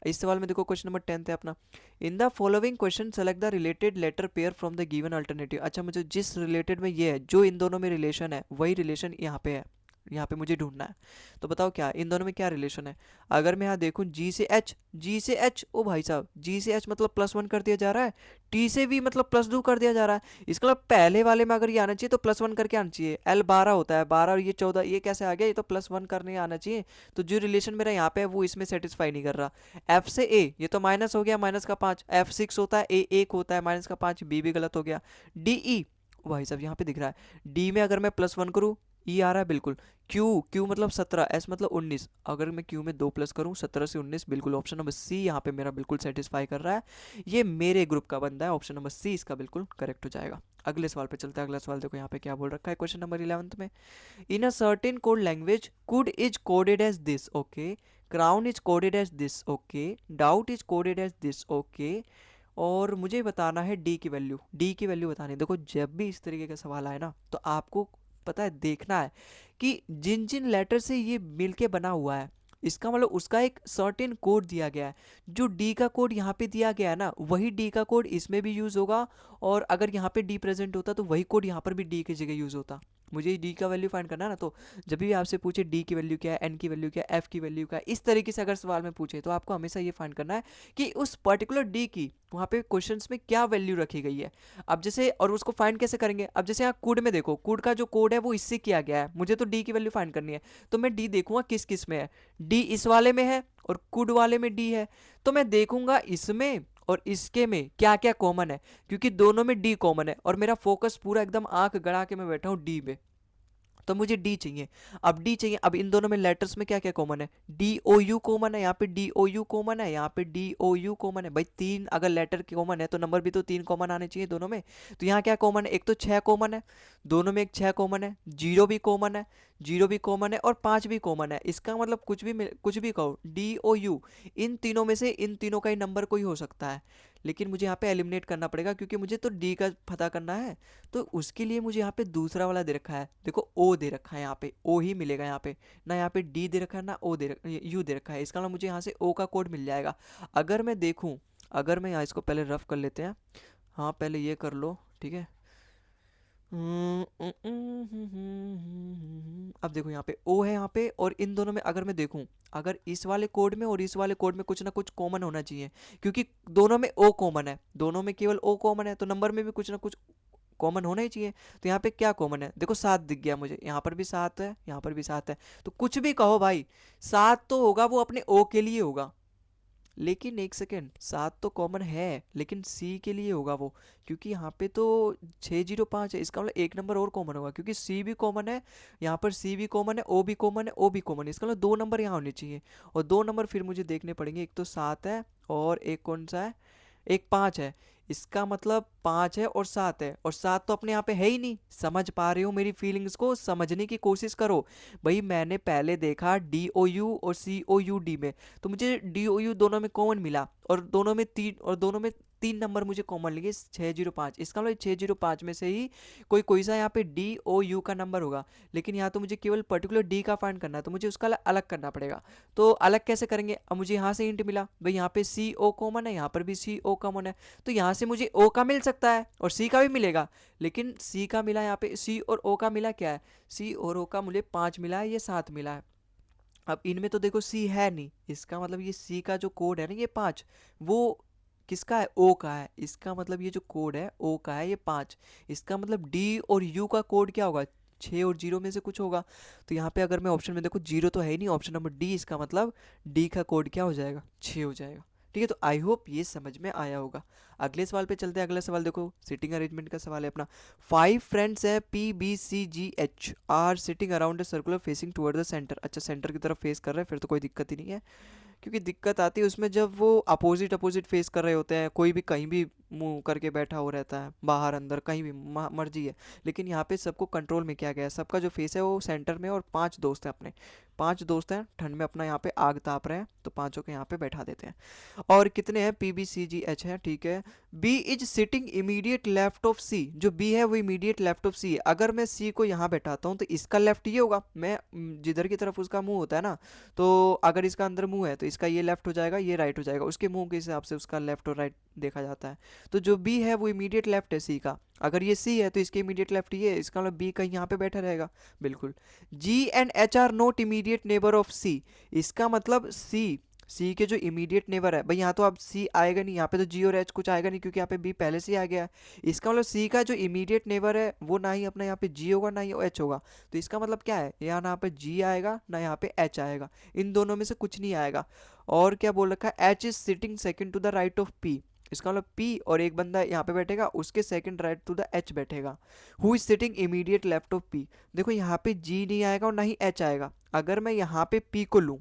S1: इस सवाल में देखो, क्वेश्चन नंबर 10 है अपना, in the following question select the related letter pair from the given alternative. अच्छा, मुझे जिस रिलेटेड में ये है, जो इन दोनों में रिलेशन है, वही रिलेशन यहाँ पे है, यहाँ पे मुझे ढूंढना है। तो बताओ क्या इन दोनों में क्या रिलेशन है। अगर मैं यहाँ देखूँ जी से एच, जी से एच, ओ भाई साहब, जी से एच मतलब +1 कर दिया जा रहा है, टी से भी मतलब +2 कर दिया जा रहा है। इसका मतलब पहले वाले में अगर ये आना चाहिए तो +1 करके आना चाहिए। एल 12 होता है, 12 और ये 14, ये कैसे आ गया, ये तो +1 करने आना चाहिए। तो जो रिलेशन मेरा यहाँ पे है वो इसमें सेटिस्फाई नहीं कर रहा। एफ से ए, ये तो माइनस हो गया, माइनस का 5, F6 होता है, ए 1 होता है, माइनस का 5, बी भी गलत हो गया। डी ई, भाई साहब यहाँ पे दिख रहा है, डी में अगर मैं +1 करूँ, ई आ रहा है बिल्कुल। क्यू, क्यू मतलब 17, एस मतलब 19, अगर मैं क्यू में 2 प्लस करूँ 17 से 19, बिल्कुल ऑप्शन नंबर सी यहाँ पे मेरा बिल्कुल सेटिस्फाई कर रहा है। ये मेरे ग्रुप का बंदा है, ऑप्शन नंबर सी इसका बिल्कुल करेक्ट हो जाएगा। अगले सवाल पे चलते हैं। अगला सवाल देखो यहाँ पे क्या बोल रखा है, क्वेश्चन नंबर 11 में, in a certain code language could is coded as this, okay, crown is coded as this, okay, doubt is coded as this, okay, और मुझे बताना है डी की वैल्यू, डी की वैल्यू बतानी है। देखो जब भी इस तरीके का सवाल आए ना, तो आपको पता है देखना है कि जिन जिन लेटर से ये मिलके बना हुआ है, इसका मतलब उसका एक सर्टेन कोड दिया गया है। जो डी का कोड यहाँ पे दिया गया है ना, वही डी का कोड इसमें भी यूज़ होगा, और अगर यहाँ पे डी प्रेजेंट होता तो वही कोड यहाँ पर भी डी की जगह यूज़ होता। मुझे डी का वैल्यू फाइंड करना है ना, तो जब भी आपसे पूछे डी की वैल्यू क्या है, एन की वैल्यू क्या है, एफ की वैल्यू क्या है, इस तरीके से अगर सवाल में पूछे, तो आपको हमेशा ये फाइंड करना है कि उस पर्टिकुलर डी की वहाँ पे क्वेश्चंस में क्या वैल्यू रखी गई है। अब जैसे, और उसको फाइंड कैसे करेंगे, अब जैसे यहाँ कूड में देखो, कूड का जो कोड है वो इससे किया गया है, मुझे तो डी की वैल्यू फाइंड करनी है, तो मैं डी देखूंगा किस किस में है। डी इस वाले में है और कूड वाले में डी है, तो मैं देखूंगा इसमें और इसके में क्या क्या कॉमन है, क्योंकि दोनों में डी कॉमन है, और मेरा फोकस पूरा एकदम आंख गड़ा के मैं बैठा हूँ डी में, तो मुझे डी चाहिए। अब डी चाहिए, अब इन दोनों में लेटर्स में क्या क्या कॉमन है, डी ओ यू कॉमन है, यहाँ पे डी ओ यू कॉमन है, यहाँ पे डी ओ यू कॉमन है। भाई 3 अगर लेटर कॉमन है तो नंबर भी तो 3 कॉमन आने चाहिए दोनों में। तो यहाँ क्या कॉमन है, एक तो 6 कॉमन है, दोनों में एक 6 कॉमन है, जीरो भी कॉमन है, जीरो भी कॉमन है, और 5 भी कॉमन है। इसका मतलब कुछ भी कहो, डी ओ यू, इन तीनों में से इन तीनों का ही नंबर कोई हो सकता है, लेकिन मुझे यहाँ पे एलिमिनेट करना पड़ेगा, क्योंकि मुझे तो डी का पता करना है। तो उसके लिए मुझे यहाँ पे दूसरा वाला दे रखा है, देखो ओ दे रखा है, यहाँ पे ओ ही मिलेगा, यहाँ पे ना, यहाँ पे डी दे रखा है ना ओ यू दे रखा है। इसका मतलब मुझे यहाँ से ओ का कोड मिल जाएगा। अगर मैं देखूँ, अगर मैं यहाँ इसको पहले रफ कर लेते हैं, हाँ पहले ये कर लो, ठीक है। अब देखो यहाँ पे ओ है यहाँ पे, और इन दोनों में अगर मैं देखूं, अगर इस वाले कोड में और इस वाले कोड में कुछ ना कुछ कॉमन होना चाहिए, क्योंकि दोनों में ओ कॉमन है, दोनों में केवल ओ कॉमन है, तो नंबर में भी कुछ ना कुछ कॉमन होना ही चाहिए। तो यहाँ पे क्या कॉमन है, देखो 7 दिख गया मुझे, यहाँ पर भी 7 है, यहाँ पर भी 7 है, तो कुछ भी कहो भाई, 7 तो होगा, वो अपने ओ के लिए होगा। लेकिन एक सेकेंड, 7 तो कॉमन है, लेकिन सी के लिए होगा वो, क्योंकि यहाँ पे तो 605 है, इसका मतलब एक नंबर और कॉमन होगा, क्योंकि सी भी कॉमन है, यहाँ पर सी भी कॉमन है, ओ भी कॉमन है, ओ भी कॉमन है, इसका मतलब 2 नंबर यहाँ होने चाहिए। और 2 नंबर फिर मुझे देखने पड़ेंगे, एक तो 7 है और एक कौन सा है, एक 5 है। इसका मतलब 5 है और 7 है, और 7 तो अपने यहाँ पे है ही नहीं। समझ पा रहे हो मेरी फीलिंग्स को, समझने की कोशिश करो भाई। मैंने पहले देखा डी ओ यू और सी ओ यू डी में, तो मुझे डी ओ यू दोनों में कॉमन मिला, और दोनों में 3 नंबर मुझे कॉमन लेंगे 605। इसका मतलब 605 में से ही कोई सा यहाँ पे डी ओ यू का नंबर होगा, लेकिन यहाँ तो मुझे केवल पर्टिकुलर डी का फाइंड करना है, तो मुझे उसका अलग करना पड़ेगा। तो अलग कैसे करेंगे? अब मुझे यहाँ से हिंट मिला भाई, यहाँ पे सी ओ कॉमन है, यहाँ पर भी सी ओ कॉमन है, तो यहाँ से मुझे ओ का मिल सकता है और सी का भी मिलेगा। लेकिन सी का मिला, यहाँ पे सी और ओ का मिला क्या है? सी और ओ का मुझे 5 मिला है, ये 7 मिला है। अब इनमें तो देखो सी है नहीं, इसका मतलब ये सी का जो कोड है ना ये 5, वो किसका है? ओ का है। इसका मतलब ये जो कोड है ओ का है, ये 5। इसका मतलब डी और यू का कोड क्या होगा? 6 और 0 में से कुछ होगा। तो यहाँ पे अगर मैं ऑप्शन में देखो 0 तो है ही नहीं, ऑप्शन नंबर डी, इसका मतलब डी का कोड क्या हो जाएगा? 6 हो जाएगा। ठीक है, तो आई होप ये समझ में आया होगा। अगले सवाल पे चलते हैं। अगला सवाल देखो, सिटिंग अरेंजमेंट का सवाल है अपना। 5 फ्रेंड्स है P B C G H are sitting around a circular facing toward the centre. अच्छा, सेंटर की तरफ फेस कर रहे हैं, फिर तो कोई दिक्कत ही नहीं है। क्योंकि दिक्कत आती है उसमें जब वो अपोजिट अपोजिट फेस कर रहे होते हैं, कोई भी कहीं भी मुंह करके बैठा हो रहता है, बाहर अंदर कहीं भी मर्जी है। लेकिन यहाँ पे सबको कंट्रोल में किया गया है, सबका जो फेस है वो सेंटर में, और 5 दोस्त हैं अपने, 5 दोस्त हैं, ठंड में अपना यहाँ पे आग ताप रहे हैं, तो पांचों को यहाँ पे बैठा देते हैं। और कितने हैं? P B C G H है, ठीक है। B is sitting immediate left of C, जो बी है वो इमीडिएट लेफ्ट ऑफ सी है। अगर मैं सी को यहाँ बैठाता हूँ तो इसका लेफ्ट ये होगा, मैं जिधर की तरफ उसका मुंह होता है ना, तो अगर इसका अंदर मुंह है तो इसका ये लेफ्ट हो जाएगा, ये राइट हो जाएगा, उसके मुंह के हिसाब से उसका लेफ्ट और राइट देखा जाता है। तो जो बी है वो इमीडिएट लेफ्ट है सी का। अगर ये सी है तो इसके इमीडिएट लेफ्ट ये है, इसका मतलब बी कहीं यहाँ पे बैठा रहेगा, बिल्कुल। G and H are not immediate neighbour of C, इसका मतलब सी के जो इमीडिएट नेबर है भाई, यहाँ तो अब सी आएगा नहीं, यहाँ पे तो जी और एच कुछ आएगा नहीं, क्योंकि यहाँ पे बी पहले से ही आ गया है। इसका मतलब सी का जो इमीडिएट नेबर है वो ना ही अपना यहाँ पे जी होगा ना ही एच होगा। तो इसका मतलब क्या है? यहाँ पे जी आएगा ना यहाँ पे एच आएगा, इन दोनों में से कुछ नहीं आएगा। और क्या बोल रखा है? H is sitting second to the right of P, इसका मतलब पी और एक बंदा यहाँ पे बैठेगा, उसके second right to the H बैठेगा। Who is sitting immediate left of P, देखो यहाँ पे जी नहीं आएगा और ना ही एच आएगा। अगर मैं यहाँ पे पी को लूँ,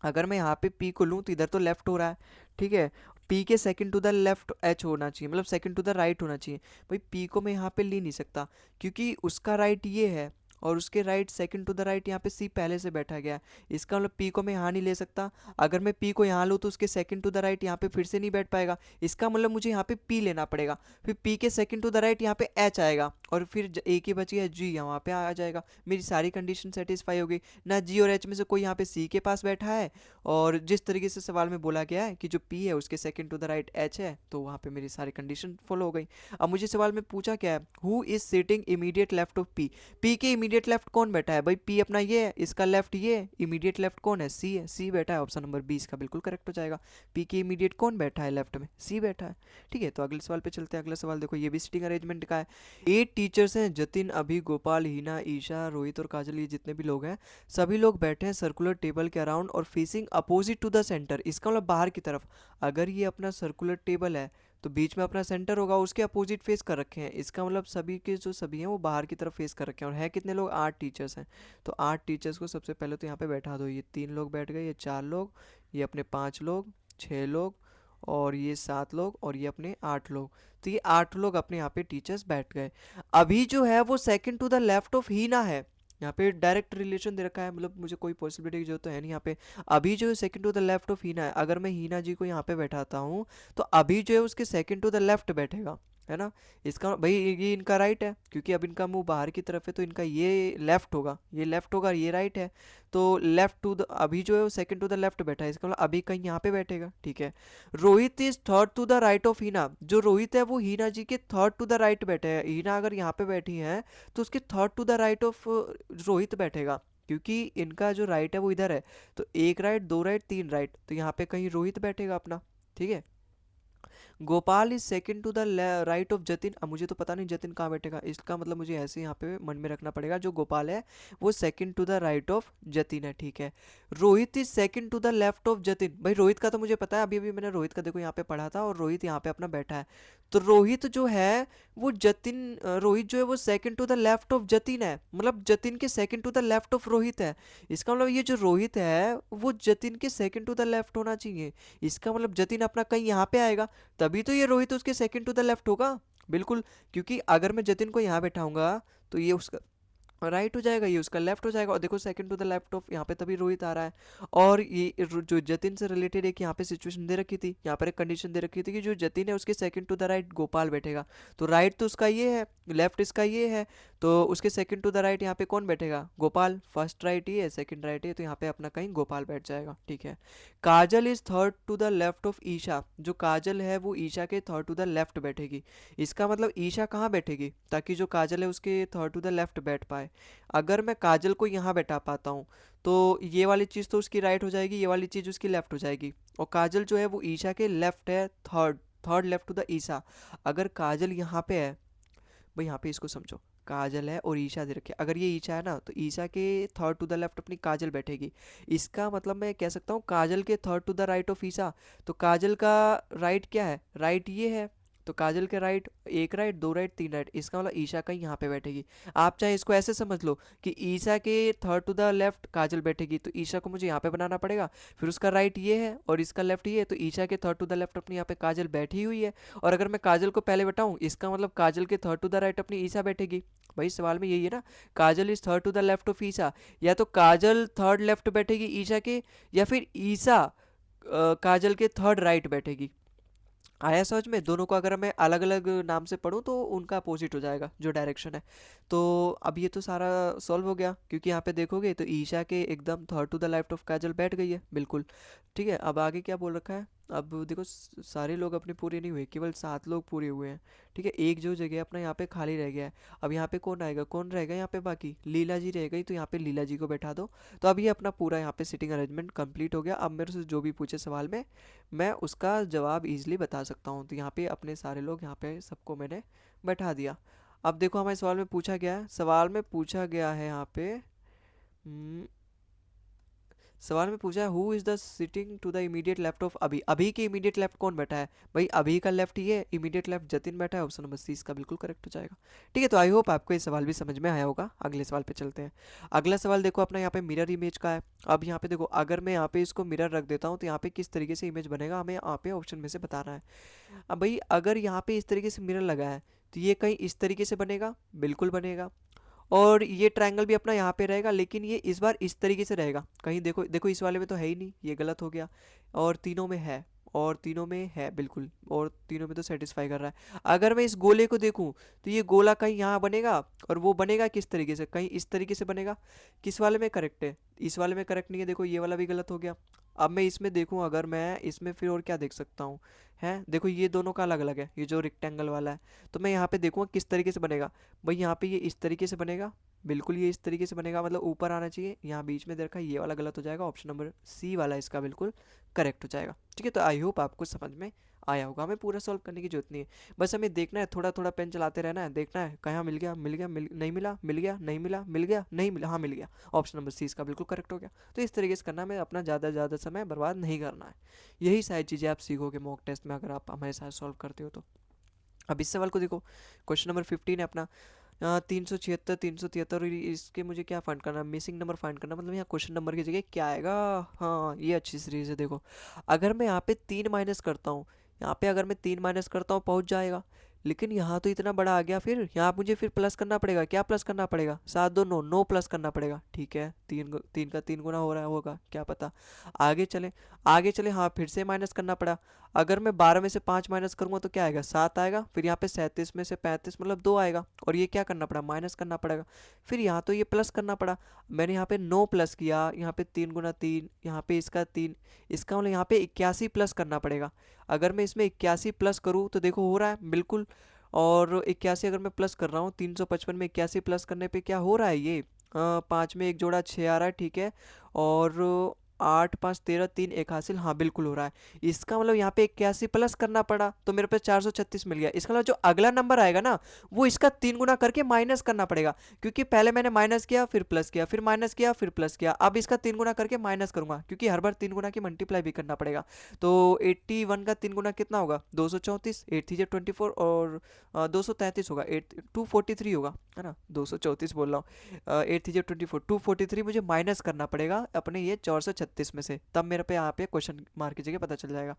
S1: अगर मैं यहाँ पे पी को लूँ तो इधर तो लेफ्ट हो रहा है, ठीक है। पी के second to the left H होना चाहिए, मतलब सेकंड टू द राइट होना चाहिए। भाई पी को मैं यहाँ पे ले नहीं सकता, क्योंकि उसका राइट ये है और उसके right second to the right यहाँ पे सी पहले से बैठा गया है। इसका मतलब पी को मैं यहाँ नहीं ले सकता। अगर मैं पी को यहाँ लूँ तो उसके सेकंड टू द राइट यहाँ पे फिर से नहीं बैठ पाएगा, इसका मतलब मुझे यहाँ पे पी लेना पड़ेगा। फिर पी के सेकंड टू द राइट यहाँ पे एच आएगा, और फिर एक ही बची है जी, यहाँ पे आ जाएगा। मेरी सारी कंडीशन सेटिस्फाई हो गई ना, जी और एच में से कोई यहाँ पे सी के पास बैठा है, और जिस तरीके से सवाल में बोला गया है कि जो पी है उसके second to the right H है, तो वहाँ पे मेरी सारी कंडीशन फॉलो हो गई। अब मुझे सवाल में पूछा क्या है? Who is sitting immediate left of P, P के इमीडिएट लेफ्ट कौन बैठा है? भाई पी अपना ये है, इसका लेफ्ट ये है, इमीडिएट लेफ्ट कौन है? सी है, सी बैठा है। ऑप्शन नंबर बी इसका बिल्कुल करेक्ट हो जाएगा। पी के इमीडिएट कौन बैठा है लेफ्ट में? सी बैठा है। ठीक है, तो अगले सवाल पे चलते हैं। अगला सवाल देखो, ये भी सिटिंग अरेंजमेंट का है। 8 टीचर्स हैं, जतिन, अभी, गोपाल, हीना, ईशा, रोहित और काजल, ये जितने भी लोग हैं सभी लोग बैठे हैं सर्कुलर टेबल के अराउंड और facing opposite to the centre, इसका मतलब बाहर की तरफ। अगर ये अपना सर्कुलर टेबल है तो बीच में अपना सेंटर होगा, उसके अपोजिट फेस कर रखे हैं, इसका मतलब सभी के जो सभी हैं वो बाहर की तरफ फेस कर रखे हैं। और है कितने लोग? 8 टीचर्स हैं। तो 8 टीचर्स को सबसे पहले तो यहाँ पे बैठा दो, ये 3 लोग बैठ गए, ये 4 लोग, ये अपने 5 लोग, 6 लोग, और ये 7 लोग, और ये अपने 8 लोग। तो ये 8 लोग अपने यहाँ पे टीचर्स बैठ गए। अभी जो है वो second to the left of हीना है, यहाँ पे डायरेक्ट रिलेशन दे रखा है, मतलब मुझे कोई पॉसिबिलिटी की जरूरत तो है नहीं यहाँ पे। अभी जो है second to the left of हीना है, अगर मैं हीना जी को यहाँ पे बैठाता हूँ तो अभी जो है उसके सेकंड टू द लेफ्ट बैठेगा, है ना। इसका भाई ये इनका राइट है, क्योंकि अब इनका मुंह बाहर की तरफ है, तो इनका ये लेफ्ट होगा, ये लेफ्ट होगा, ये राइट है। तो लेफ्ट टू द, अभी जो है वो सेकंड टू द लेफ्ट बैठा है, इसका मतलब अभी कहीं यहाँ पे बैठेगा, ठीक है। Rohit is third to the right of Heena, जो रोहित है वो हीना जी के थर्ड टू द राइट बैठे हैं। हीना अगर यहाँ पे बैठी है तो उसके third to the right of Rohit बैठेगा, क्योंकि इनका जो राइट है वो इधर है। तो एक राइट, दो राइट, तीन राइट, तो यहाँ पे कहीं रोहित बैठेगा अपना, ठीक है। Gopal is second to the right of Jatin, अब मुझे तो पता नहीं जतिन कहाँ बैठेगा, इसका मतलब मुझे ऐसे यहाँ पे मन में रखना पड़ेगा, जो गोपाल है वो second to the right of Jatin है, ठीक है। Rohit is second to the left of Jatin, भाई रोहित का तो मुझे पता है, अभी अभी मैंने रोहित का देखो यहाँ पे पढ़ा था, और रोहित यहाँ पे अपना बैठा है। तो रोहित जो है वो जतिन, रोहित जो है वो second to the left of Jatin है, मतलब जतिन के second to the left of Rohit है। इसका मतलब ये जो रोहित है वो जतिन के सेकंड टू द लेफ्ट होना चाहिए। इसका मतलब जतिन अपना कहीं यहाँ पे आएगा, तभी तो ये रोहित उसके सेकंड टू द लेफ्ट होगा, बिल्कुल। क्योंकि अगर मैं जतिन को यहाँ बैठाऊंगा तो ये उसका राइट हो जाएगा, ये उसका लेफ्ट हो जाएगा। और देखो second to the left of, यहाँ पे तभी रोहित आ रहा है। और ये जो जतिन से रिलेटेड एक यहाँ पे सिचुएशन दे रखी थी, यहाँ पर एक कंडीशन दे रखी थी कि जो जतिन है उसके second to the right Gopal बैठेगा। तो राइट तो उसका ये है, लेफ्ट इसका ये है, तो उसके सेकंड टू द राइट यहाँ पे कौन बैठेगा, गोपाल। फर्स्ट राइट ये है, सेकंड राइट ये, तो यहाँ पे अपना कहीं गोपाल बैठ जाएगा, ठीक है। Kajal is third to the left of Isha, जो काजल है वो ईशा के थर्ड टू द लेफ्ट बैठेगी। इसका मतलब ईशा कहाँ बैठेगी, ताकि जो काजल है उसके थर्ड टू द लेफ्ट बैठ पाए। अगर मैं काजल को यहाँ बैठा पाता हूँ तो ये वाली चीज़ तो उसकी राइट हो जाएगी, ये वाली चीज़ उसकी लेफ्ट हो जाएगी। और काजल जो है वो ईशा के लेफ्ट है, third, third left to the Isha. अगर काजल यहाँ पे है, भाई यहाँ पे इसको समझो, काजल है और ईशा दे रखे, अगर ये ईशा है ना तो ईशा के थर्ड टू द लेफ्ट अपनी काजल बैठेगी। इसका मतलब मैं कह सकता हूँ काजल के third to the right of Isha. तो काजल का राइट क्या है, राइट ये है, तो काजल के राइट, एक राइट, दो राइट, तीन राइट, इसका मतलब ईशा कहीं यहाँ पे बैठेगी। आप चाहे इसको ऐसे समझ लो कि ईशा के थर्ड टू द लेफ्ट काजल बैठेगी, तो ईशा को मुझे यहाँ पे बनाना पड़ेगा, फिर उसका राइट ये है और इसका लेफ्ट ये है, तो ईशा के थर्ड टू द लेफ्ट अपनी यहाँ पे काजल बैठी हुई है। और अगर मैं काजल को पहले बैठाऊँ, इसका मतलब काजल के थर्ड टू द राइट अपनी ईशा बैठेगी। भाई सवाल में यही है ना, Kajal is third to the left of Isha, या तो काजल थर्ड लेफ्ट बैठेगी ईशा के, या फिर ईशा काजल के थर्ड राइट बैठेगी। आया समझ में, दोनों को अगर मैं अलग अलग नाम से पढ़ूँ तो उनका अपोजिट हो जाएगा जो डायरेक्शन है। तो अब ये तो सारा सॉल्व हो गया, क्योंकि यहाँ पे देखोगे तो ईशा के एकदम third to the left of Kajal बैठ गई है बिल्कुल। ठीक है, अब आगे क्या बोल रखा है। अब देखो सारे लोग अपने पूरे नहीं हुए, केवल 7 लोग पूरे हुए हैं। ठीक है, एक जो जगह अपना यहाँ पे खाली रह गया है। अब यहाँ पे कौन आएगा, कौन रहेगा यहाँ पे बाकी, लीला जी रह गई, तो यहाँ पे लीला जी को बैठा दो। तो अब ये अपना पूरा यहाँ पे सिटिंग अरेंजमेंट कंप्लीट हो गया। अब मेरे से जो भी पूछे सवाल में मैं उसका जवाब इजीली बता सकता हूँ। तो यहाँ पे अपने सारे लोग यहाँ पे सबको मैंने बैठा दिया। अब देखो हमारे सवाल में पूछा गया है, सवाल में पूछा गया है यहाँ पे, हम्म, सवाल में पूछा है who is the sitting to the immediate left of Abhi. Abhi के इमीडिएट लेफ्ट कौन बैठा है, भाई अभी का लेफ्ट ये है, इमीडिएट लेफ्ट जतिन बैठा है। ऑप्शन नंबर सी इसका बिल्कुल करेक्ट हो जाएगा। ठीक है, तो आई होप आपको ये सवाल भी समझ में आया होगा। अगले सवाल पे चलते हैं। अगला सवाल देखो अपना यहाँ पे मिरर इमेज का है। अब यहाँ पे देखो, अगर मैं यहाँ पे इसको मिरर रख देता हूँ तो यहाँ पे किस तरीके से इमेज बनेगा, हमें यहाँ पे ऑप्शन में से बताना है। अब भाई अगर यहाँ पे इस तरीके से मिरर लगा है तो ये कहीं इस तरीके से बनेगा, बिल्कुल बनेगा। और ये ट्रायंगल भी अपना यहाँ पे रहेगा, लेकिन ये इस बार इस तरीके से रहेगा। कहीं देखो, देखो इस वाले में तो है ही नहीं, ये गलत हो गया। और तीनों में है, और तीनों में है बिल्कुल, और तीनों में तो सेटिस्फाई कर रहा है। अगर मैं इस गोले को देखूं तो ये गोला कहीं यहाँ बनेगा, और वो बनेगा किस तरीके से, कहीं इस तरीके से बनेगा। किस वाले में करेक्ट है, इस वाले में करेक्ट नहीं है, देखो ये वाला भी गलत हो गया। अब मैं इसमें देखूं, अगर मैं इसमें फिर और क्या देख सकता हूँ, है देखो ये दोनों का अलग अलग है, ये जो रेक्टेंगल वाला है। तो मैं यहाँ पे देखूंगा किस तरीके से बनेगा। भाई यहाँ पे ये इस तरीके से बनेगा, बिल्कुल ये इस तरीके से बनेगा, मतलब ऊपर आना चाहिए, यहाँ बीच में दे रखा है, ये वाला गलत हो जाएगा। ऑप्शन नंबर सी वाला इसका बिल्कुल करेक्ट हो जाएगा। ठीक है, तो आई होप आपको समझ में आया होगा। हमें पूरा सॉल्व करने की जरूरत नहीं है, बस हमें देखना है, थोड़ा थोड़ा पेन चलाते रहना है, देखना है कहाँ मिल गया, मिल गया, नहीं मिला, मिल गया, नहीं मिला, मिल गया, नहीं मिला, हाँ मिल गया। ऑप्शन नंबर सी इसका बिल्कुल करेक्ट हो गया। तो इस तरीके से करना, हमें अपना ज़्यादा से ज़्यादा समय बर्बाद नहीं करना है। यही सारी चीज़ें आप सीखोगे मॉक टेस्ट में, अगर आप हमारे साथ सॉल्व करते हो तो। अब इस सवाल को देखो, क्वेश्चन नंबर 15 है अपना, 376 373, इसके मुझे क्या फाइंड करना, मिसिंग नंबर फाइंड करना। मतलब यहाँ क्वेश्चन नंबर की जगह क्या आएगा। हाँ ये अच्छी सीरीज है। देखो अगर मैं यहाँ पे 3 माइनस करता हूँ, यहाँ पे अगर मैं 3 माइनस करता हूँ पहुँच जाएगा, लेकिन यहाँ तो इतना बड़ा आ गया, फिर यहाँ मुझे फिर प्लस करना पड़ेगा। क्या प्लस करना पड़ेगा, 7 2 9, 9 प्लस करना पड़ेगा। ठीक है, तीन का 3 गुना हो रहा होगा, क्या पता। आगे चले, आगे चले, हाँ फिर से माइनस करना पड़ा। अगर मैं 12 में से 5 माइनस करूंगा तो क्या आएगा, 7 आएगा। फिर यहाँ पे 37 में से 35 मतलब 2 आएगा, और ये क्या करना पड़ा, माइनस करना पड़ेगा। फिर यहाँ तो ये प्लस करना पड़ा, मैंने यहाँ पे 9 प्लस किया, यहाँ पे 3 गुना 3, यहाँ पे इसका 3, इसका मतलब यहाँ पे 81 प्लस करना पड़ेगा। अगर मैं इसमें 81 प्लस करूँ तो देखो हो रहा है बिल्कुल। और 81 अगर मैं प्लस कर रहा हूँ, 355 में 81 प्लस करने पे क्या हो रहा है, ये 5 में एक जोड़ा 6 आ रहा है। ठीक है, और 8 5 13 3 एक हासिल, हाँ बिल्कुल हो रहा है। इसका मतलब यहाँ पे 81 प्लस करना पड़ा तो मेरे पास 436 मिल गया। इसका मतलब जो अगला नंबर आएगा ना, वो इसका 3 गुना करके माइनस करना पड़ेगा, क्योंकि पहले मैंने माइनस किया फिर प्लस किया, फिर माइनस किया फिर प्लस किया। अब इसका 3 गुना करके माइनस करूंगा, क्योंकि हर बार 3 गुना की मल्टीप्लाई भी करना पड़ेगा। तो 81 का 3 गुना कितना होगा, 234, 8 थी 24, और 233 होगा, 243 होगा, है ना, 234 बोल रहा हूँ, 8 थी 24, 243 मुझे माइनस करना पड़ेगा अपने ये 436 36 में से, तब मेरे पे यहाँ पे क्वेश्चन मार्क की जगह पता चल जाएगा।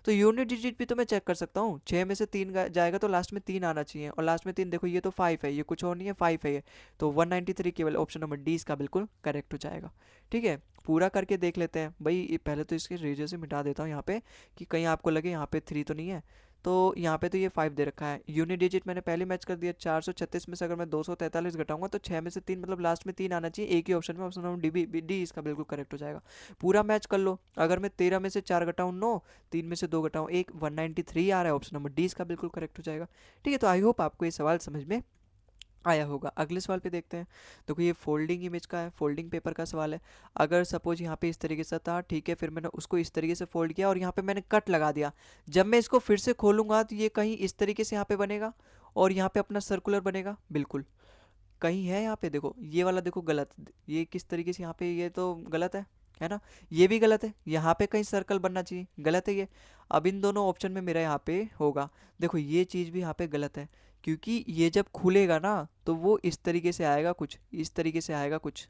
S1: तो यूनिट डिजिट भी तो मैं चेक कर सकता हूँ, 6 में से 3 जाएगा तो लास्ट में 3 आना चाहिए, और लास्ट में 3 देखो ये तो 5 है, ये कुछ और नहीं है 5 है ये, तो 193 केवल ऑप्शन नंबर डी इसका बिल्कुल करेक्ट हो जाएगा। ठीक है, पूरा करके देख लेते हैं भाई। पहले तो इसके रेडियो से मिटा देता हूँ यहाँ पे कि कहीं आपको लगे यहाँ पे 3 तो नहीं है। तो यहाँ पे तो ये 5 दे रखा है। यूनिट डिजिट मैंने पहले मैच कर दिया, 436 में से अगर मैं 243 घटाऊंगा तो 6 में से 3 मतलब लास्ट में 3 आना चाहिए एक ही ऑप्शन में, ऑप्शन नंबर डी इसका बिल्कुल करेक्ट हो जाएगा। पूरा मैच कर लो, अगर मैं 13 में से 4 घटाऊँ 9, 3 में से 2 घटाऊँ 1, 193 आ रहा है, ऑप्शन नंबर डी इसका बिल्कुल करेक्ट हो जाएगा। ठीक है, तो आई होप आपको ये सवाल समझ में आया होगा। अगले सवाल पे देखते हैं। देखो ये फोल्डिंग इमेज का है, फोल्डिंग पेपर का सवाल है। अगर सपोज यहाँ पे इस तरीके से था, ठीक है, फिर मैंने उसको इस तरीके से फोल्ड किया और यहाँ पे मैंने कट लगा दिया। जब मैं इसको फिर से खोलूंगा तो ये कहीं इस तरीके से यहाँ पे बनेगा और यहाँ पे अपना सर्कुलर बनेगा, बिल्कुल कहीं है यहाँ पे देखो, ये वाला देखो गलत, ये किस तरीके से यहाँ पे, ये तो गलत है ना, ये भी गलत है, यहाँ पे कहीं सर्कल बनना चाहिए, गलत है ये। अब इन दोनों ऑप्शन में मेरा यहाँ पे होगा, देखो ये चीज़ भी यहाँ पे गलत है, क्योंकि ये जब खुलेगा ना तो वो इस तरीके से आएगा, कुछ इस तरीके से आएगा, कुछ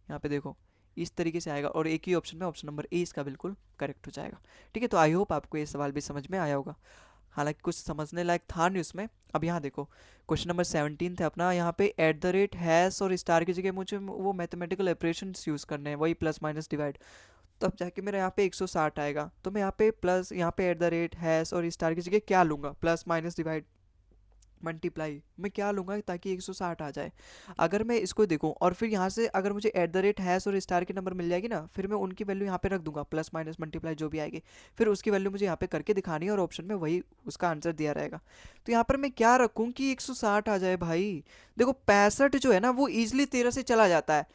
S1: यहाँ पे देखो इस तरीके से आएगा, और एक ही ऑप्शन में ऑप्शन नंबर ए इसका बिल्कुल करेक्ट हो जाएगा। ठीक है, तो आई होप आपको ये सवाल भी समझ में आया होगा, हालांकि कुछ समझने लायक था नहीं उसमें। अब यहाँ देखो क्वेश्चन नंबर 17 था अपना, यहाँ पे एट द रेट हैश और स्टार की जगह मुझे वो मैथमेटिकल ऑपरेशंस यूज़ करने हैं, वही प्लस माइनस डिवाइड, तब जाके मेरा यहाँ पे 160 आएगा। तो मैं यहाँ पे प्लस, यहाँ पे एट द रेट हैश और स्टार की जगह क्या लूँगा, प्लस माइनस डिवाइड मल्टीप्लाई, मैं क्या लूँगा ताकि 160 आ जाए। अगर मैं इसको देखूँ और फिर यहाँ से अगर मुझे एट द रेट हैश और स्टार की नंबर मिल जाएगी ना, फिर मैं उनकी वैल्यू यहाँ पे रख दूंगा, प्लस माइनस मल्टीप्लाई जो भी आएगी, फिर उसकी वैल्यू मुझे यहाँ पे करके दिखानी है और ऑप्शन में वही उसका आंसर दिया रहेगा। तो यहाँ पर मैं क्या रखूँ कि 160 आ जाए भाई। देखो 65 जो है ना वो ईजिली 13 से चला जाता है,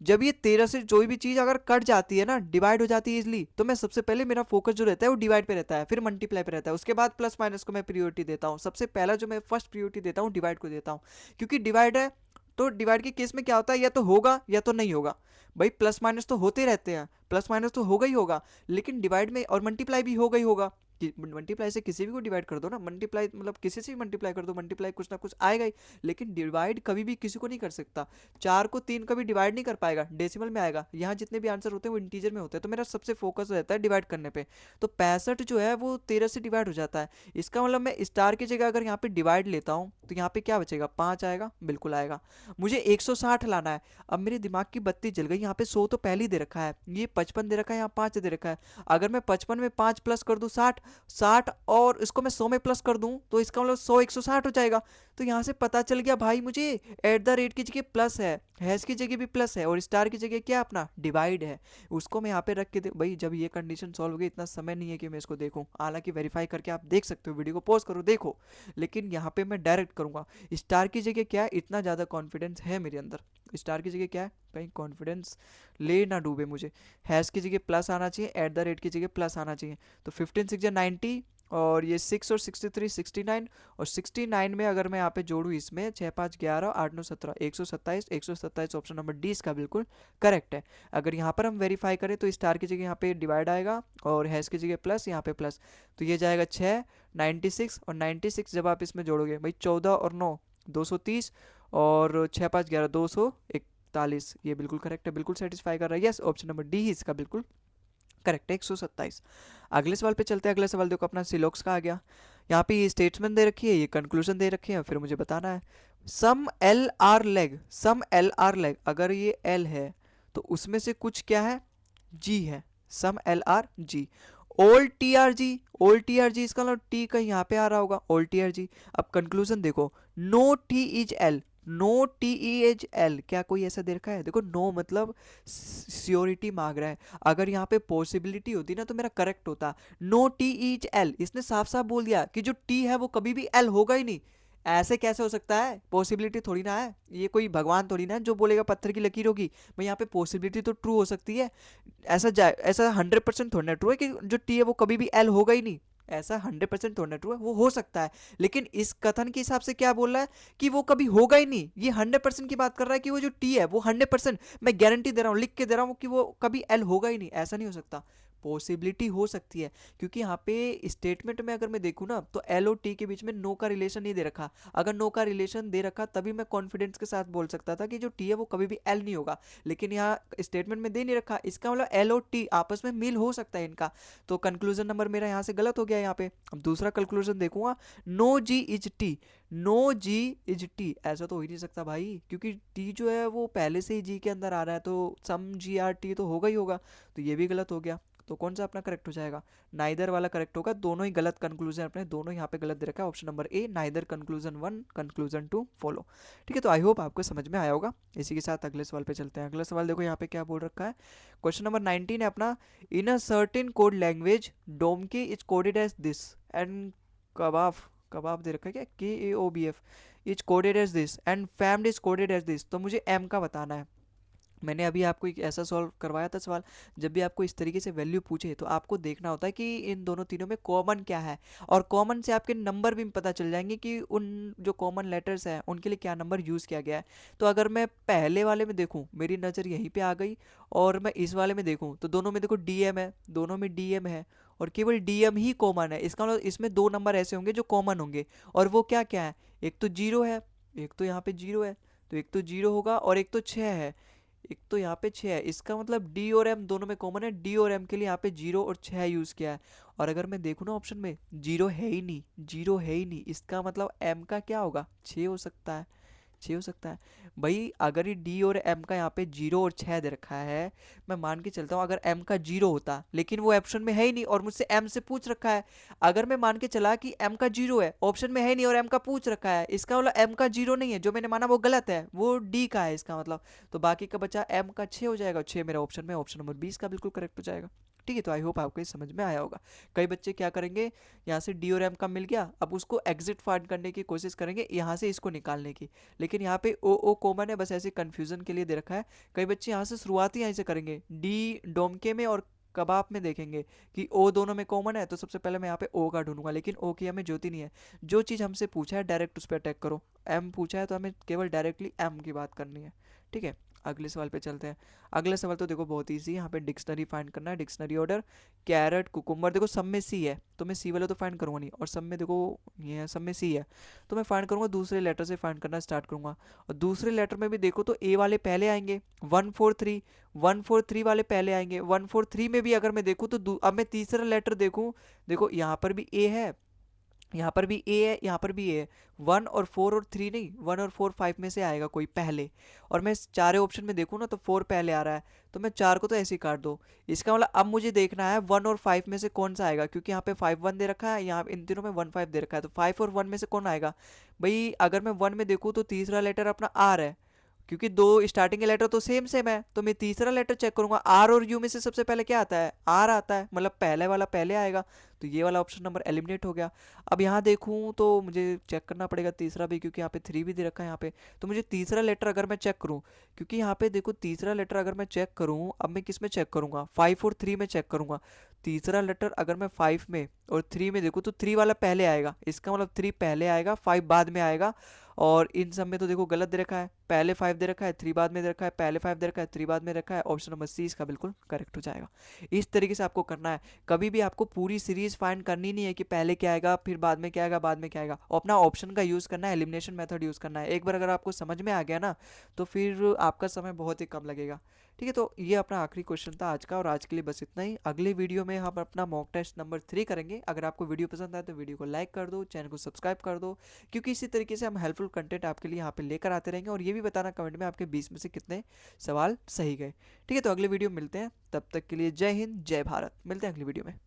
S1: जब ये 13 से कोई भी चीज अगर कट जाती है ना, डिवाइड हो जाती है इजली, तो मैं सबसे पहले मेरा फोकस जो रहता है वो डिवाइड पे रहता है, फिर मल्टीप्लाई पे रहता है, उसके बाद प्लस माइनस को मैं प्रियोरिटी देता हूँ। सबसे पहला जो मैं फर्स्ट प्रियोरिटी देता हूँ डिवाइड को देता हूँ, क्योंकि डिवाइड है तो डिवाइड के केस में क्या होता है, या तो होगा या तो नहीं होगा। भाई प्लस माइनस तो होते रहते हैं, प्लस माइनस तो होगा ही होगा, लेकिन डिवाइड में और मल्टीप्लाई भी होगा ही होगा। मल्टीप्लाई से किसी भी को डिवाइड कर दो ना, मल्टीप्लाई मतलब किसी से भी मल्टीप्लाई कर दो, मल्टीप्लाई कुछ ना कुछ आएगा ही, लेकिन डिवाइड कभी भी किसी को नहीं कर सकता। 4 को 3 कभी डिवाइड नहीं कर पाएगा, डेसिमल में आएगा। यहाँ जितने भी आंसर होते हैं वो इंटीजर में होते हैं, तो मेरा सबसे फोकस रहता है डिवाइड करने पे। तो 65 जो है वो 13 से डिवाइड हो जाता है। इसका मतलब मैं स्टार की जगह अगर यहाँ पे डिवाइड लेता हूँ तो यहाँ पे क्या बचेगा, 5 आएगा, बिल्कुल आएगा। मुझे 160 लाना है। अब मेरे दिमाग की बत्ती जल गई, यहाँ पे 100 तो पहले ही दे रखा है, ये 55 दे रखा है, यहाँ 5 दे रखा है। अगर मैं 55 में 5 प्लस कर दूँ 60, 60 और इसको मैं 100 में प्लस कर दूं तो इसका मतलब 100 160 हो जाएगा। तो यहाँ से पता चल गया भाई मुझे एट द रेट की जगह प्लस है, हैश की जगह भी प्लस है, और स्टार की जगह क्या अपना डिवाइड है, उसको मैं यहाँ पे रख के भाई जब ये कंडीशन सॉल्व हो गई, इतना समय नहीं है कि मैं इसको देखूँ, हालांकि वेरीफाई करके आप देख सकते हो, वीडियो को पॉज करो देखो, लेकिन यहाँ पे मैं डायरेक्ट करूँगा। स्टार की जगह क्या है, इतना ज़्यादा कॉन्फिडेंस है मेरे अंदर, स्टार की जगह क्या है, कहीं कॉन्फिडेंस ले ना डूबे मुझे, हैश की जगह प्लस आना चाहिए, एट द रेट की जगह प्लस आना चाहिए। तो 15 6 90 और ये 6 और 63 69, और 69 में अगर मैं यहाँ पे जोड़ूँ इसमें 6 5 11 8 9 17 127, 127 ऑप्शन नंबर डी इसका बिल्कुल करेक्ट है। अगर यहाँ पर हम वेरीफाई करें तो स्टार की जगह यहाँ पे डिवाइड आएगा और हैश की जगह प्लस, यहाँ पे प्लस, तो ये जाएगा 6 96, और 96 जब आप इसमें जोड़ोगे भाई 14 और 9 230, और 6 5 11 241, ये बिल्कुल करेक्ट है, बिल्कुल सेटिस्फाई कर रहा है। यस, ऑप्शन नंबर डी ही इसका बिल्कुल करेक्ट है, 127। अगले सवाल पे चलते हैं। अगला सवाल देखो अपना सिलोक्स का आ गया। यहाँ पे ये स्टेटमेंट दे रखी है, ये कंक्लूजन दे रखी है, फिर मुझे बताना है some L are leg, some L are leg, अगर ये एल है तो उसमें से कुछ क्या है, जी है, some L R G. Old T R G, old T R G इसका मतलब टी कहीं यहाँ पे आ रहा होगा, ओल्ड टी आर जी। अब कंक्लूजन देखो, no T is L, no T E H L, क्या कोई ऐसा दे रखा है, देखो नो मतलब श्योरिटी मांग रहा है, अगर यहाँ पे पॉसिबिलिटी होती ना तो मेरा करेक्ट होता। नो टी इच एल, इसने साफ साफ बोल दिया कि जो टी है वो कभी भी एल होगा ही नहीं। ऐसे कैसे हो सकता है, पॉसिबिलिटी थोड़ी ना है, ये कोई भगवान थोड़ी ना है जो बोलेगा पत्थर की लकीर होगी। मैं यहाँ पे पॉसिबिलिटी तो ट्रू हो सकती है, ऐसा 100% थोड़ी ना ट्रू है कि जो टी है वो कभी भी एल होगा ही नहीं, ऐसा 100% थोड़ा ट्रू है, वो हो सकता है, लेकिन इस कथन के हिसाब से क्या बोल रहा है कि वो कभी होगा ही नहीं, ये 100% की बात कर रहा है कि वो जो टी है वो 100%, मैं गारंटी दे रहा हूँ, लिख के दे रहा हूँ कि वो कभी एल होगा ही नहीं, ऐसा नहीं हो सकता। पॉसिबिलिटी हो सकती है, क्योंकि यहाँ पे स्टेटमेंट में अगर मैं देखूँ ना तो एल और टी के बीच में नो का रिलेशन नहीं दे रखा। अगर नो का रिलेशन दे रखा तभी मैं कॉन्फिडेंस के साथ बोल सकता था कि जो टी है वो कभी भी एल नहीं होगा, लेकिन यहाँ स्टेटमेंट में दे नहीं रखा, इसका मतलब एल और टी आपस में मिल हो सकता है इनका। तो कंक्लूजन नंबर मेरा यहाँ से गलत हो गया यहाँ पे। अब दूसरा कंक्लूजन देखूंगा, no G is T, no G is T, ऐसा तो हो ही नहीं सकता भाई, क्योंकि टी जो है वो पहले से ही जी के अंदर आ रहा है, तो सम जी आर टी तो होगा ही होगा। तो ये भी गलत हो गया। तो कौन सा अपना करेक्ट हो जाएगा? नाइदर वाला करेक्ट होगा। दोनों ही गलत कंक्लूजन अपने, दोनों यहाँ पे गलत दे रखा है। Option number A, neither conclusion 1 conclusion 2 follow. ठीक है, तो आई होप आपको समझ में आया होगा। इसी के साथ अगले सवाल पे चलते हैं। अगला सवाल देखो यहाँ पे क्या बोल रखा है। क्वेश्चन नंबर 19 है अपना, in a certain code language डोमके is coded as this and कबाब, कबाब दे रखा है क्या, KAOBF is coded as this and famed is coded as this. तो मुझे एम का बताना है। मैंने अभी आपको एक ऐसा सॉल्व करवाया था सवाल, जब भी आपको इस तरीके से वैल्यू पूछे तो आपको देखना होता है कि इन दोनों तीनों में कॉमन क्या है, और कॉमन से आपके नंबर भी पता चल जाएंगे कि उन जो कॉमन लेटर्स हैं उनके लिए क्या नंबर यूज़ किया गया है। तो अगर मैं पहले वाले में देखूं, मेरी नज़र यहीं पे आ गई, और मैं इस वाले में देखूं तो दोनों में देखो DM है, दोनों में DM है, और केवल DM ही कॉमन है। इसका मतलब इसमें दो नंबर ऐसे होंगे जो कॉमन होंगे, और वो क्या क्या है, एक तो जीरो है, एक तो यहाँ पे जीरो है, तो एक तो जीरो होगा, और एक तो 6 है, एक तो यहाँ पे 6 है। इसका मतलब डी और एम दोनों में कॉमन है, डी और एम के लिए यहाँ पे 0 और 6 यूज़ किया है। और अगर मैं देखूँ ना ऑप्शन में, जीरो है ही नहीं, जीरो है ही नहीं, इसका मतलब एम का क्या होगा, 6 हो सकता है, 6 हो सकता है। भाई अगर ये डी और एम का यहाँ पे 0 और 6 दे रखा है, मैं मान के चलता हूँ अगर एम का 0 होता, लेकिन वो ऑप्शन में है ही नहीं और मुझसे एम से पूछ रखा है, अगर मैं मान के चला कि एम का 0 है, ऑप्शन में है नहीं और एम का पूछ रखा है, इसका मतलब एम का 0 नहीं है, जो मैंने माना वो गलत है, वो डी का है इसका मतलब। तो बाकी का बचा एम का 6 हो जाएगा, 6 मेरा ऑप्शन में, ऑप्शन नंबर 20 का बिल्कुल करेक्ट हो जाएगा। ठीक है, तो आई होप आपको ये समझ में आया होगा। कई बच्चे क्या करेंगे, यहाँ से डी और एम का मिल गया, अब उसको एग्जिट फाइंड करने की कोशिश करेंगे यहाँ से इसको निकालने की, लेकिन यहाँ पे ओ कॉमन है, बस ऐसे कंफ्यूजन के लिए दे रखा है। कई बच्चे यहाँ से शुरुआत ही यहाँ से करेंगे, डी डोमके में और कबाब में देखेंगे कि ओ दोनों में कॉमन है, तो सबसे पहले मैं यहाँ पे ओ का ढूंढूंगा, लेकिन ओ की हमें ज्योति नहीं है। जो चीज़ हमसे पूछा है डायरेक्ट उस पर अटैक करो, एम पूछा है तो हमें केवल डायरेक्टली एम की बात करनी है। ठीक है, अगले सवाल पे चलते हैं। अगला सवाल तो देखो बहुत ईजी है, यहाँ पे डिक्शनरी फाइंड करना है, डिक्शनरी ऑर्डर कैरेट कुकुम्बर, देखो सब में सी है तो मैं सी वाला तो फाइंड करूँगा नहीं, और सब में देखो ये है, सब में सी है तो मैं फाइंड करूँगा दूसरे लेटर से फाइंड करना स्टार्ट करूँगा। और दूसरे लेटर में भी देखो तो ए वाले पहले आएंगे, 143, 143 वाले पहले आएंगे, 143 में भी अगर मैं देखूँ तो अब मैं तीसरा लेटर देखूँ, देखो यहाँ पर भी ए है, यहाँ पर भी ए है, यहाँ पर भी ए है, 1 और 4 और 3 नहीं, 1 और 4 5 में से आएगा कोई पहले, और मैं चारों ऑप्शन में देखूँ ना तो 4 पहले आ रहा है, तो मैं 4 को तो ऐसे ही काट दो। इसका मतलब अब मुझे देखना है 1 और 5 में से कौन सा आएगा, क्योंकि यहाँ पे 5 1 दे रखा है, यहाँ इन तीनों में 1 5 दे रखा है, तो 5 और 1 में से कौन आएगा। भाई अगर मैं 1 में देखूँ तो तीसरा लेटर अपना आर है, क्योंकि दो स्टार्टिंग के लेटर तो सेम सेम है, तो मैं तीसरा लेटर चेक करूंगा, आर और यू में से सबसे पहले क्या आता है, आर आता है, मतलब पहले वाला पहले आएगा, तो ये वाला ऑप्शन नंबर एलिमिनेट हो गया। अब यहाँ देखूँ तो मुझे चेक करना पड़ेगा तीसरा भी, क्योंकि यहाँ पे 3 भी दे रखा है यहाँ पे, तो मुझे तीसरा लेटर अगर मैं चेक करूँ, क्योंकि यहाँ पे देखो तीसरा लेटर अगर मैं चेक करूँ, अब मैं किस में चेक करूँगा, 5 और 3 में चेक करूँगा। तीसरा लेटर अगर मैं 5 में और 3 में देखूँ तो 3 वाला पहले आएगा, इसका मतलब 3 पहले आएगा, 5 बाद में आएगा। और इन सब में तो देखो गलत दे रखा है, पहले 5 दे रखा है, 3 बाद में दे रखा है, पहले 5 दे रखा है, 3 बाद में रखा है, ऑप्शन नंबर सी इसका बिल्कुल करेक्ट हो जाएगा। इस तरीके से आपको करना है, कभी भी आपको पूरी सीरीज फाइंड करनी नहीं है कि पहले क्या आएगा फिर बाद में क्या आएगा बाद में क्या आएगा, अपना ऑप्शन का यूज़ करना है, एलिमिनेशन मेथड यूज़ करना है। एक बार अगर आपको समझ में आ गया ना तो फिर आपका समय बहुत ही कम लगेगा। ठीक है, तो ये अपना आखिरी क्वेश्चन था आज का, और आज के लिए बस इतना ही। अगले वीडियो में हम अपना मॉक टेस्ट नंबर 3 करेंगे। अगर आपको वीडियो पसंद आए तो वीडियो को लाइक कर दो, चैनल को सब्सक्राइब कर दो, क्योंकि इसी तरीके से हम हेल्पफुल कंटेंट आपके लिए यहाँ पे लेकर आते रहेंगे। और ये भी बताना कमेंट में आपके 20 में से कितने सवाल सही गए। ठीक है, तो अगले वीडियो मिलते हैं, तब तक के लिए जय हिंद जय भारत, मिलते हैं अगली वीडियो में।